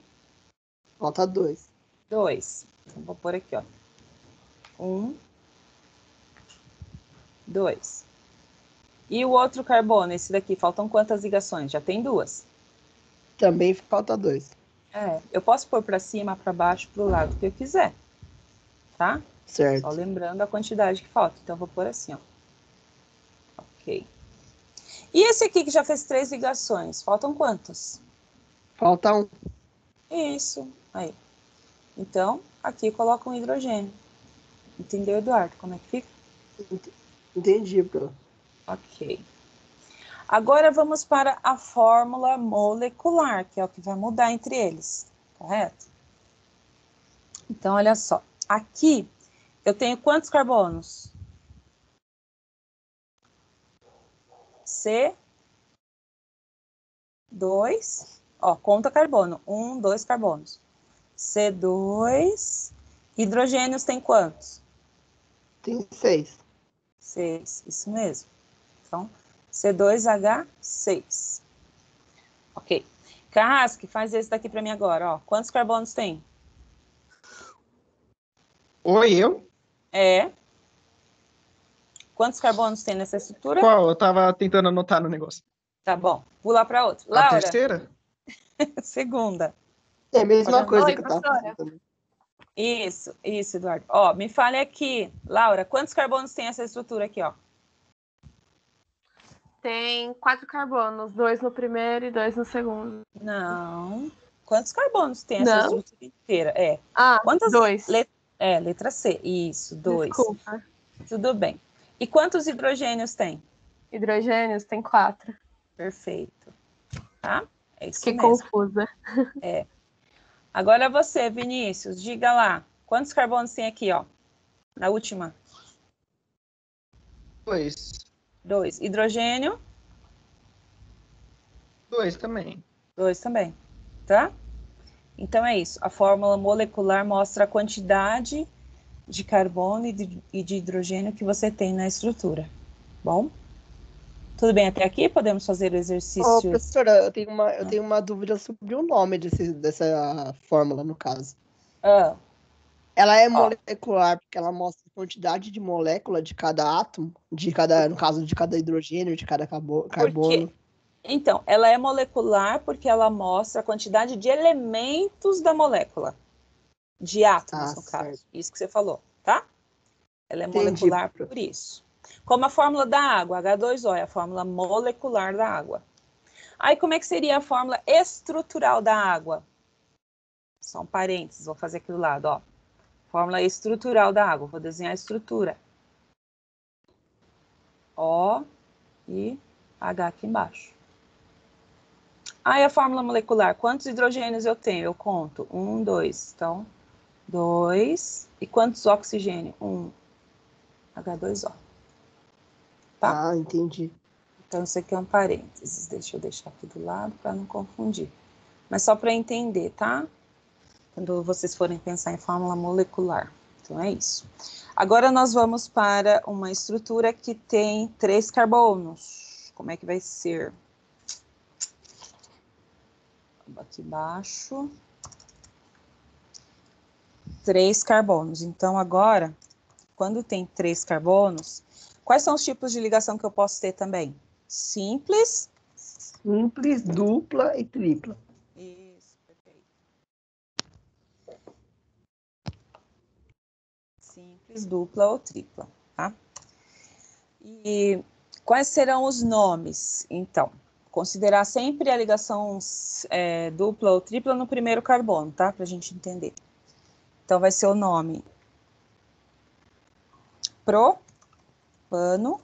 Falta 2. 2. Então, vou pôr aqui, ó. 1, 2. E o outro carbono, esse daqui, faltam quantas ligações? Já tem 2. Também falta 2. Eu posso pôr para cima, para baixo, para o lado que eu quiser, tá? Certo. Só lembrando a quantidade que falta. Então, eu vou pôr assim, ó. Ok. E esse aqui que já fez 3 ligações, faltam quantos? Falta 1. Isso, aí. Então, aqui coloca um hidrogênio. Entendeu, Eduardo? Como é que fica? Entendi, Pro. Ok. Agora vamos para a fórmula molecular, que é o que vai mudar entre eles, correto? Então, olha só. Aqui, eu tenho quantos carbonos? C2, ó, conta carbono. 1, 2 carbonos. C2, hidrogênios tem quantos? Tem 6. 6, isso mesmo. Então, C2H6. Ok. Carrasque, faz esse daqui para mim agora, ó. Quantos carbonos tem? Oi, eu? Quantos carbonos tem nessa estrutura? Qual? Eu tava tentando anotar no negócio. Tá bom. Pular para outro. A Laura, terceira? segunda. É a mesma Olha, coisa oi, que eu tava professora. fazendo. Isso, Eduardo. Ó, me fale aqui, Laura, quantos carbonos tem essa estrutura aqui, ó? Tem 4 carbonos, 2 no primeiro e 2 no segundo. Não. Quantos carbonos tem essa Não? estrutura inteira? Quantas 2. letra C. Isso, 2. Desculpa. Tudo bem. E quantos hidrogênios tem? Hidrogênios tem 4. Perfeito. Tá? É isso Fiquei mesmo. confusa. Agora você, Vinícius, diga lá. Quantos carbonos tem aqui, ó? Na última. 2. 2. Hidrogênio? 2 também. 2 também. Tá? Então é isso. A fórmula molecular mostra a quantidade de carbono e de hidrogênio que você tem na estrutura. Bom? Tudo bem até aqui? Podemos fazer o exercício? Professora, eu tenho uma dúvida sobre o nome dessa fórmula, no caso. Ela é molecular porque ela mostra a quantidade de molécula de cada átomo, no caso, de cada hidrogênio, de cada carbono. Então, ela é molecular porque ela mostra a quantidade de elementos da molécula. De átomos, no caso. Certo. Isso que você falou, tá? Ela é Entendi, molecular por isso. Como a fórmula da água, H2O é a fórmula molecular da água. Aí, como é que seria a fórmula estrutural da água? Só um parênteses, vou fazer aqui do lado, ó. Fórmula estrutural da água, vou desenhar a estrutura. O e H aqui embaixo. Aí a fórmula molecular, quantos hidrogênios eu tenho? Eu conto. 1, 2. Então, 2. E quantos oxigênio? 1. H2O. Tá? Ah, entendi. Então, isso aqui é um parênteses. Deixa eu deixar aqui do lado para não confundir. Mas só para entender, tá? Quando vocês forem pensar em fórmula molecular. Então, é isso. Agora, nós vamos para uma estrutura que tem 3 carbonos. Como é que vai ser? Aqui embaixo. 3 carbonos. Então, agora, quando tem 3 carbonos, quais são os tipos de ligação que eu posso ter também? Simples. Simples, dupla e tripla. Isso, perfeito. Simples, dupla ou tripla, tá? E quais serão os nomes? Então, considerar sempre a ligação dupla ou tripla no primeiro carbono, tá? Para a gente entender. Então, vai ser o nome propano,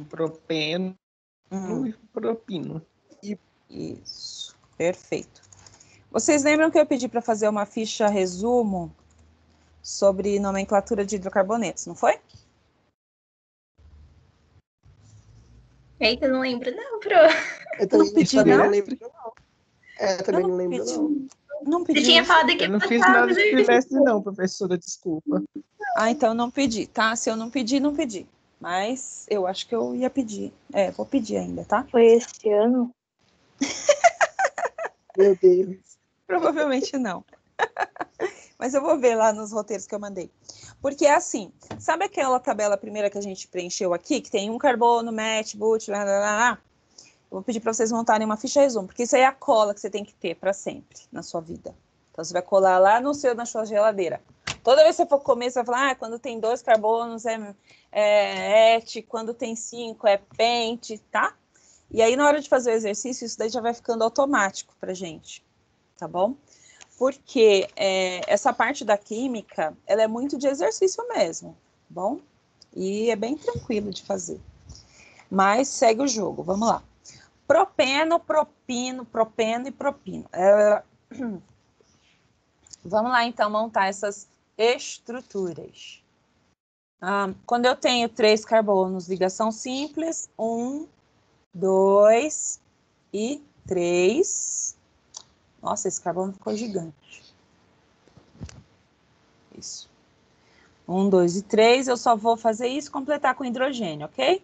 propeno e propino. Isso, perfeito. Vocês lembram que eu pedi para fazer uma ficha resumo sobre nomenclatura de hidrocarbonetos, não foi? Eita, não lembro não, Pro. Eu também Não pedi, não não? lembro, não. Eu também não lembro, não. Não pedi. Você tinha falado que Eu não fiz nada de trimestre, não, professora, desculpa. Ah, então não pedi, tá? Se eu não pedi, não pedi. Mas eu acho que eu ia pedir. Vou pedir ainda, tá? Foi esse ano? Meu Deus. Provavelmente não. Mas eu vou ver lá nos roteiros que eu mandei. Porque é assim, sabe aquela tabela primeira que a gente preencheu aqui, que tem um carbono, match, boot, lá, lá, lá, lá? Eu vou pedir para vocês montarem uma ficha resumo, porque isso aí é a cola que você tem que ter para sempre na sua vida. Então, você vai colar lá na sua geladeira. Toda vez que você for comer, você vai falar, quando tem 2 carbonos é et, quando tem 5 é pente, tá? E aí, na hora de fazer o exercício, isso daí já vai ficando automático pra gente, tá bom? Porque essa parte da química, ela é muito de exercício mesmo, tá bom? E é bem tranquilo de fazer. Mas segue o jogo, vamos lá. Propeno, propino, propeno e propino. Vamos lá, então, montar essas estruturas. Quando eu tenho 3 carbonos, ligação simples, 1, 2 e 3. Nossa, esse carbono ficou gigante. Isso. 1, 2 e 3, eu só vou fazer isso, completar com hidrogênio, ok?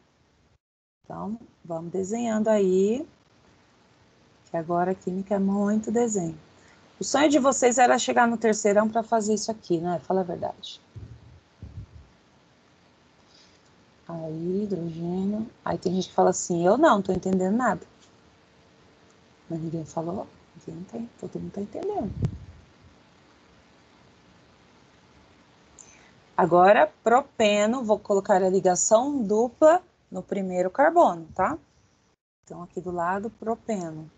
Então, vamos desenhando aí, que agora a química é muito desenho. O sonho de vocês era chegar no terceirão para fazer isso aqui, né? Fala a verdade. Aí, hidrogênio. Aí tem gente que fala assim, eu não tô entendendo nada. Mas ninguém falou, todo mundo tá entendendo. Agora, propeno, vou colocar a ligação dupla no primeiro carbono, tá? Então, aqui do lado, propeno.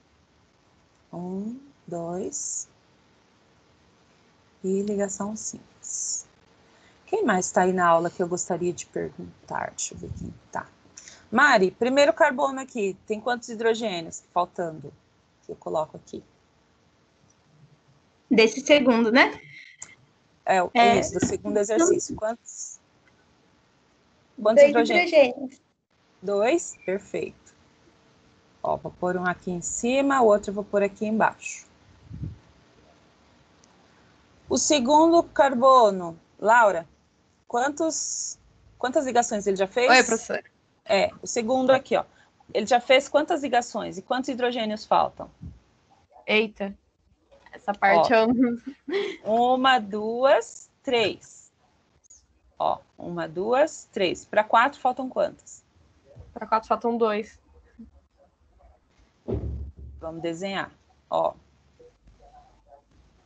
1, 2. E ligação simples. Quem mais está aí na aula que eu gostaria de perguntar? Deixa eu ver quem tá. Mari, primeiro carbono aqui, tem quantos hidrogênios faltando? Que eu coloco aqui. Desse segundo, né? É isso, do segundo exercício. Quantos 2 hidrogênios? hidrogênios. 2, perfeito. Ó, vou pôr um aqui em cima, o outro eu vou pôr aqui embaixo. O segundo carbono, Laura, quantas ligações ele já fez? Oi, professora. O segundo aqui, ó. Ele já fez quantas ligações e quantos hidrogênios faltam? Eita, essa parte eu... 1, 2, 3. Ó, 1, 2, 3. Para 4 faltam quantas? Para 4 faltam 2. Vamos desenhar. Ó.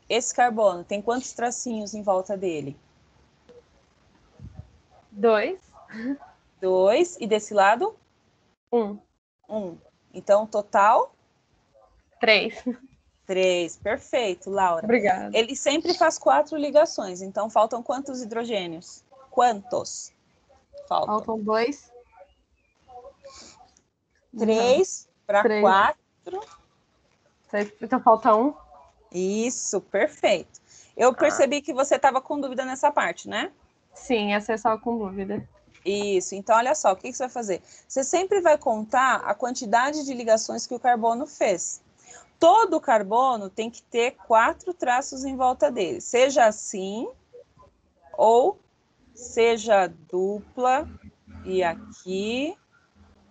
Esse carbono tem quantos tracinhos em volta dele? 2. 2. E desse lado? 1. 1. Então, total? 3. 3. Perfeito, Laura. Obrigada. Ele sempre faz 4 ligações. Então, faltam quantos hidrogênios? Quantos? Faltam 2. 3 para 4. Então, falta 1. Isso, perfeito. Eu percebi que você estava com dúvida nessa parte, né? Sim, essa é só com dúvida. Isso, então olha só, o que você vai fazer? Você sempre vai contar a quantidade de ligações que o carbono fez. todo carbono tem que ter 4 traços em volta dele. Seja assim, ou seja dupla e aqui,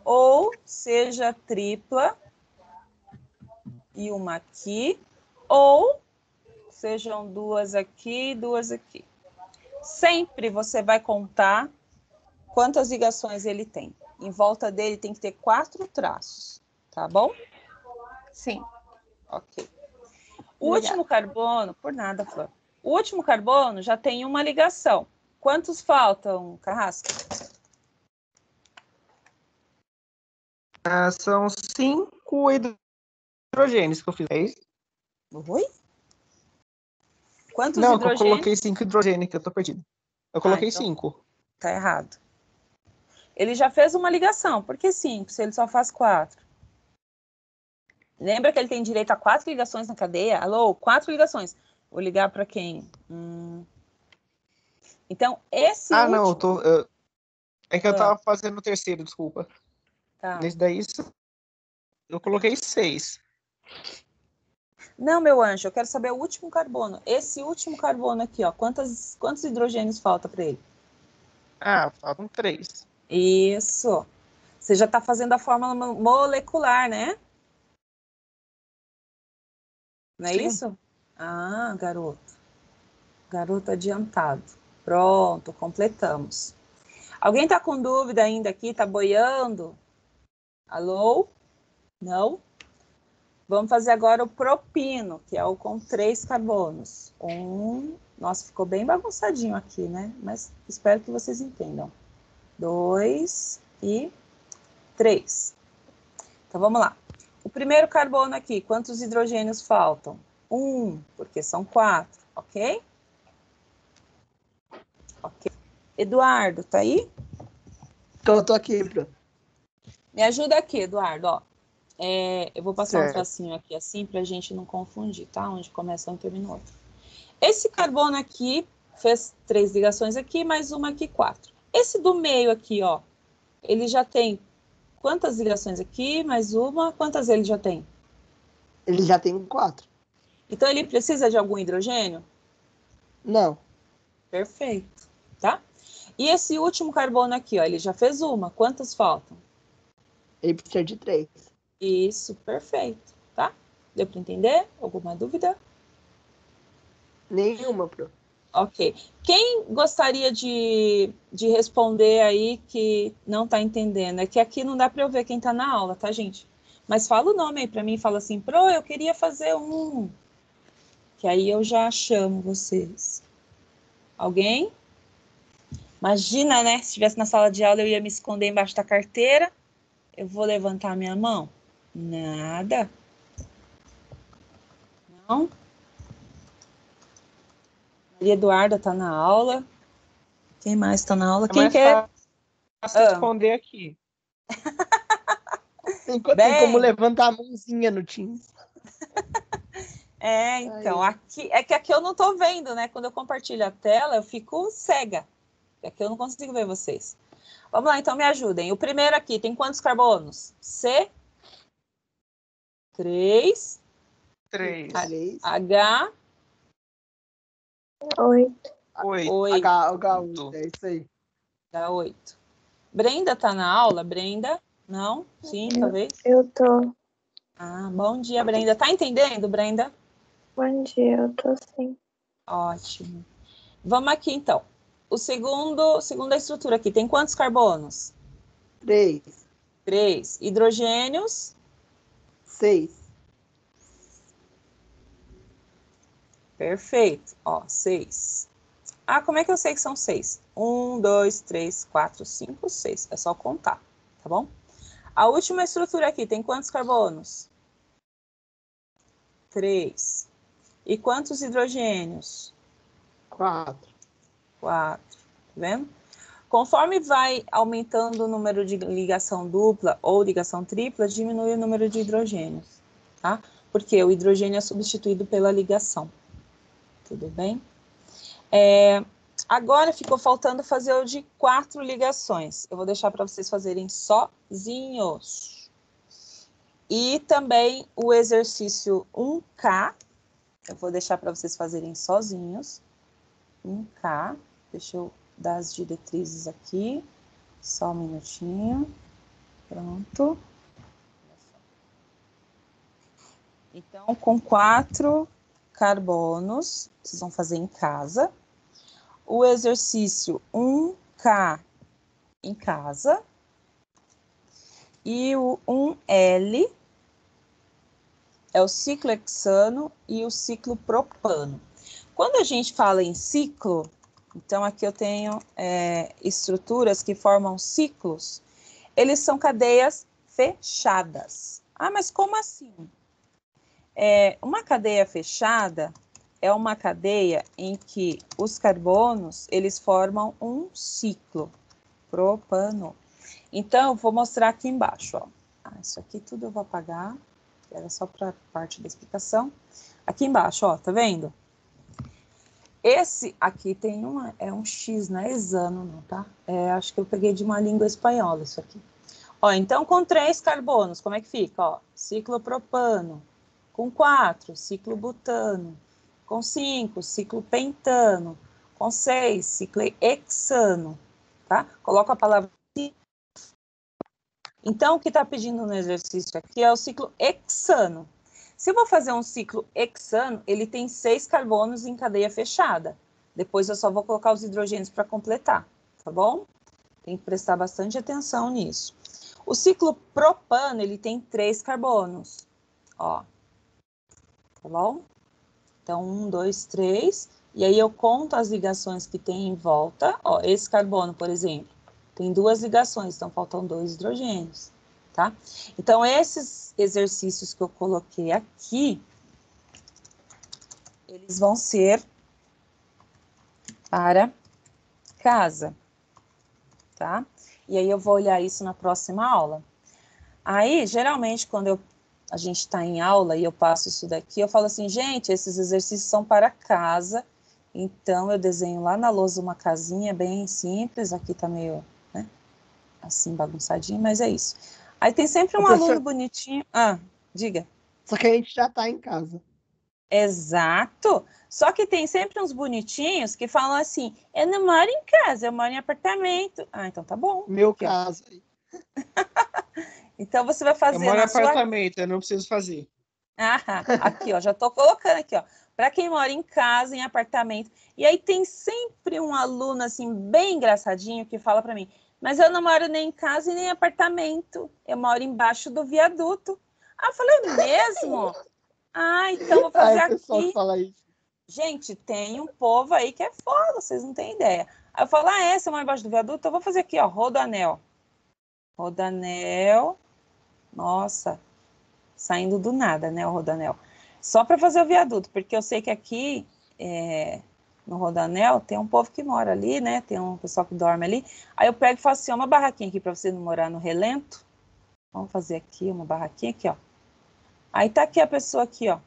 ou seja tripla e uma aqui, ou sejam 2 aqui e 2 aqui. Sempre você vai contar quantas ligações ele tem. Em volta dele tem que ter 4 traços, tá bom? Sim. Ok. O último carbono, por nada, Flor. O último carbono já tem uma ligação. Quantos faltam, Carrasco? São 5 hidrogênios que eu fiz. É isso? Oi? Quantos Não, hidrogênios? eu coloquei 5 hidrogênios, que eu tô perdido. Eu coloquei então 5. Tá errado. Ele já fez uma ligação. Por que 5, se ele só faz 4? Lembra que ele tem direito a 4 ligações na cadeia? Alô, 4 ligações. Vou ligar para quem? Então, esse último... Não, é que eu tava fazendo o terceiro, desculpa. Tá. Nesse daí, eu coloquei 6. Não, meu anjo, eu quero saber o último carbono. Esse último carbono aqui, ó, quantos hidrogênios falta para ele? Faltam 3. Isso. Você já está fazendo a fórmula molecular, né? Não é Sim. isso? Garoto. Garoto adiantado. Pronto, completamos. Alguém está com dúvida ainda aqui? Está boiando? Alô? Não? Vamos fazer agora o propino, que é o com 3 carbonos. Nossa, ficou bem bagunçadinho aqui, né? Mas espero que vocês entendam. 2 e 3. Então, vamos lá. O primeiro carbono aqui, quantos hidrogênios faltam? 1, porque são 4, ok? Ok. Eduardo, tá aí? Tô aqui, Bruno. Me ajuda aqui, Eduardo, ó. Eu vou passar um tracinho aqui assim pra gente não confundir, tá? Onde começa um termina o outro. Esse carbono aqui fez 3 ligações aqui, mais uma aqui, 4. Esse do meio aqui, ó, ele já tem quantas ligações aqui, mais uma? Quantas ele já tem? Ele já tem 4. Então, ele precisa de algum hidrogênio? Não. Perfeito, tá? E esse último carbono aqui, ó, ele já fez uma. Quantas faltam? Ele precisa de 3. Isso, perfeito, tá? Deu para entender? Alguma dúvida? Nenhuma, Pro. Ok. Quem gostaria de responder aí que não está entendendo? É que aqui não dá para eu ver quem está na aula, tá, gente? Mas fala o nome aí para mim, fala assim, Pro, eu queria fazer um. Que aí eu já chamo vocês. Alguém? Imagina, né? Se estivesse na sala de aula, eu ia me esconder embaixo da carteira. Eu vou levantar minha mão? Nada. Não? Maria Eduarda está na aula. Quem mais está na aula? Quem quer? Fácil responder aqui. Tem como levantar a mãozinha no Teams. Então, aqui, é que aqui eu não estou vendo, né? Quando eu compartilho a tela, eu fico cega. Aqui eu não consigo ver vocês. Vamos lá, então me ajudem. O primeiro aqui tem quantos carbonos? C? 3. 3. H? 8. 8. H8, é isso aí. H8. Brenda tá na aula? Brenda? Não? Sim, talvez? Eu tô. Bom dia, Brenda. Tá entendendo, Brenda? Bom dia, eu tô sim. Ótimo. Vamos aqui, então. Segunda estrutura aqui, tem quantos carbonos? 3. 3. Hidrogênios? 6. Perfeito. 6. Como é que eu sei que são 6? 1, 2, 3, 4, 5, 6. É só contar, tá bom? A última estrutura aqui tem quantos carbonos? 3. E quantos hidrogênios? 4. 4. Tá vendo? Conforme vai aumentando o número de ligação dupla ou ligação tripla, diminui o número de hidrogênios, tá? Porque o hidrogênio é substituído pela ligação. Tudo bem? Agora ficou faltando fazer o de 4 ligações. Eu vou deixar para vocês fazerem sozinhos. E também o exercício 1K, eu vou deixar para vocês fazerem sozinhos. 1K, deixa eu dar as diretrizes aqui, só um minutinho. Pronto. Então, com 4 carbonos, vocês vão fazer em casa. O exercício 1K em casa. E o 1L é o ciclo hexano e o ciclo propano. Quando a gente fala em ciclo, então aqui eu tenho estruturas que formam ciclos. Eles são cadeias fechadas. Ah, mas como assim? Uma cadeia fechada é uma cadeia em que os carbonos, eles formam um ciclo, propano. Então, eu vou mostrar aqui embaixo, ó. Isso aqui tudo eu vou apagar, era só para parte da explicação. Aqui embaixo, ó, tá vendo? Esse aqui tem um X, não é hexano, não, tá? Acho que eu peguei de uma língua espanhola isso aqui. Ó, então, com 3 carbonos, como é que fica? Ó, ciclo propano. Com 4, ciclo butano. Com 5, ciclo pentano. Com 6, ciclo hexano. Tá? Coloco a palavra ciclo. Então, o que está pedindo no exercício aqui é o ciclo hexano. Se eu vou fazer um ciclo hexano, ele tem 6 carbonos em cadeia fechada. Depois eu só vou colocar os hidrogênios para completar, tá bom? Tem que prestar bastante atenção nisso. O ciclo propano, ele tem 3 carbonos, ó. Tá bom? Então, 1, 2, 3. E aí eu conto as ligações que tem em volta. Ó, esse carbono, por exemplo, tem 2 ligações, então faltam 2 hidrogênios, tá? Então, esses exercícios que eu coloquei aqui, eles vão ser para casa, tá? E aí eu vou olhar isso na próxima aula. Aí, geralmente, quando a gente está em aula e eu passo isso daqui, eu falo assim, gente, esses exercícios são para casa, então eu desenho lá na lousa uma casinha bem simples, aqui tá meio, né, assim, bagunçadinho, mas é isso. Aí tem sempre um aluno bonitinho. Diga. Só que a gente já tá em casa. Exato. Só que tem sempre uns bonitinhos que falam assim, eu não moro em casa, eu moro em apartamento. Então tá bom. Meu aqui, caso aí. Então você vai fazer Eu moro em na sua... apartamento, eu não preciso fazer. Aqui, ó, já tô colocando aqui, ó. Para quem mora em casa, em apartamento. E aí tem sempre um aluno, assim, bem engraçadinho, que fala para mim, mas eu não moro nem em casa e nem em apartamento. Eu moro embaixo do viaduto. Eu falei, mesmo? Então vou fazer O pessoal aqui. que fala isso. Gente, tem um povo aí que é foda, vocês não têm ideia. Aí eu falo, você mora embaixo do viaduto? Eu vou fazer aqui, ó, Rodoanel. Rodoanel. Nossa, saindo do nada, né, o Rodoanel. Só para fazer o viaduto, porque eu sei que aqui no Rodoanel tem um povo que mora ali, né? Tem um pessoal que dorme ali. Aí eu pego e faço assim, uma barraquinha aqui para você não morar no relento. Vamos fazer aqui uma barraquinha aqui, ó. Aí tá aqui a pessoa aqui, ó.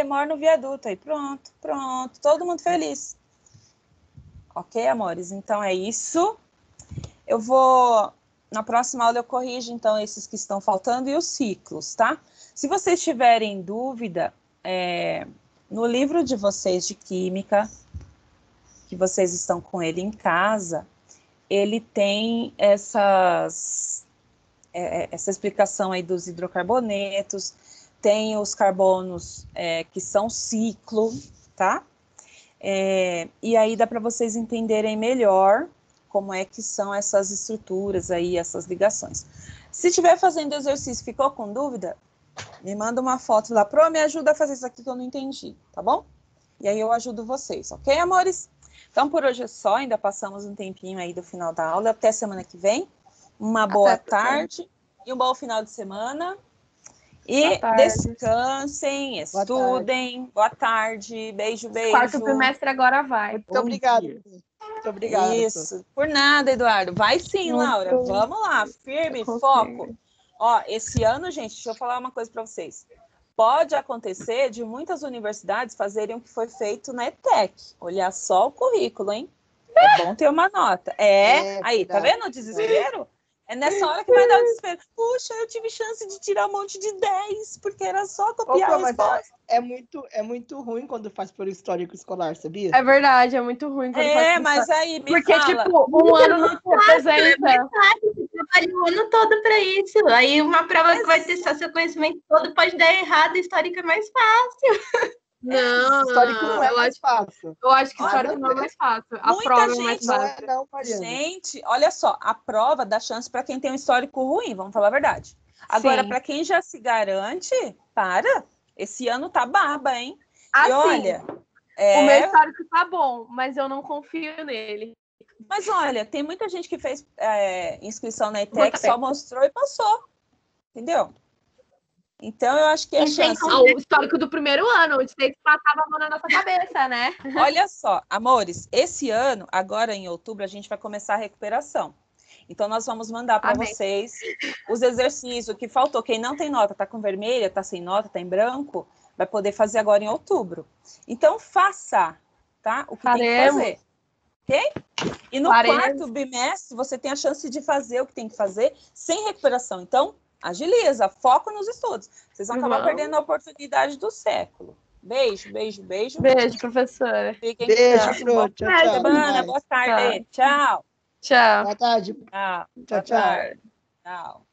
Mora no viaduto aí. Pronto, todo mundo feliz. Ok, amores? Então é isso. Eu vou... Na próxima aula eu corrijo, então, esses que estão faltando e os ciclos, tá? Se vocês tiverem dúvida, no livro de vocês de Química, que vocês estão com ele em casa, ele tem essa explicação aí dos hidrocarbonetos, tem os carbonos que são ciclo, tá? E aí dá para vocês entenderem melhor como é que são essas estruturas aí, essas ligações. Se estiver fazendo exercício, ficou com dúvida, me manda uma foto lá, me ajuda a fazer isso aqui que eu não entendi, tá bom? E aí eu ajudo vocês, ok, amores? Então, por hoje é só, ainda passamos um tempinho aí do final da aula, até semana que vem. Uma boa tarde e um bom final de semana. E descansem, estudem. Boa tarde, beijo. Quarto trimestre agora vai. Muito obrigado. Muito obrigado. Isso, por nada, Eduardo. Vai sim, Laura. Vamos lá, firme, foco. Ó, esse ano, gente, deixa eu falar uma coisa para vocês. Pode acontecer de muitas universidades fazerem o que foi feito na ETEC. Olhar só o currículo, hein? É bom ter uma nota. Aí, tá vendo o desespero? É nessa hora que vai dar o desespero. Puxa, eu tive chance de tirar um monte de 10, porque era só copiar a resposta. É muito ruim quando faz por histórico escolar, sabia? É verdade, é muito ruim quando faz Mas aí me porque, fala. tipo, um ano não te representa. Você trabalha o ano todo para isso. Aí uma prova que vai testar seu conhecimento todo pode dar errado, histórica é mais fácil. Não, histórico não é mais fácil. Eu acho que histórico não é mais fácil. A Muita prova é gente mais Não fácil. é não, Mariana. Gente, olha só, a prova dá chance para quem tem um histórico ruim, vamos falar a verdade. Agora, para quem já se garante, esse ano tá baba, hein? Assim, e olha, o meu histórico tá bom, mas eu não confio nele. Mas olha, tem muita gente que fez inscrição na ETEC, só mostrou e passou, entendeu? Então, eu acho que é chance. O histórico do primeiro ano, o States passava a mão na nossa cabeça, né? Olha só, amores, esse ano, agora em outubro, a gente vai começar a recuperação. Então, nós vamos mandar para vocês os exercícios, o que faltou. Quem não tem nota, tá com vermelha, tá sem nota, tá em branco, vai poder fazer agora em outubro. Então, faça, tá? O que tem que fazer. Ok? E no quarto bimestre, você tem a chance de fazer o que tem que fazer sem recuperação. Então, agiliza, foca nos estudos. Vocês vão acabar perdendo a oportunidade do século. Beijo, beijo, beijo. Beijo, professora. Fiquem Beijo, boa tchau. semana, boa tarde. Tchau. Tchau. Boa tarde. Tchau. Tchau. Tchau.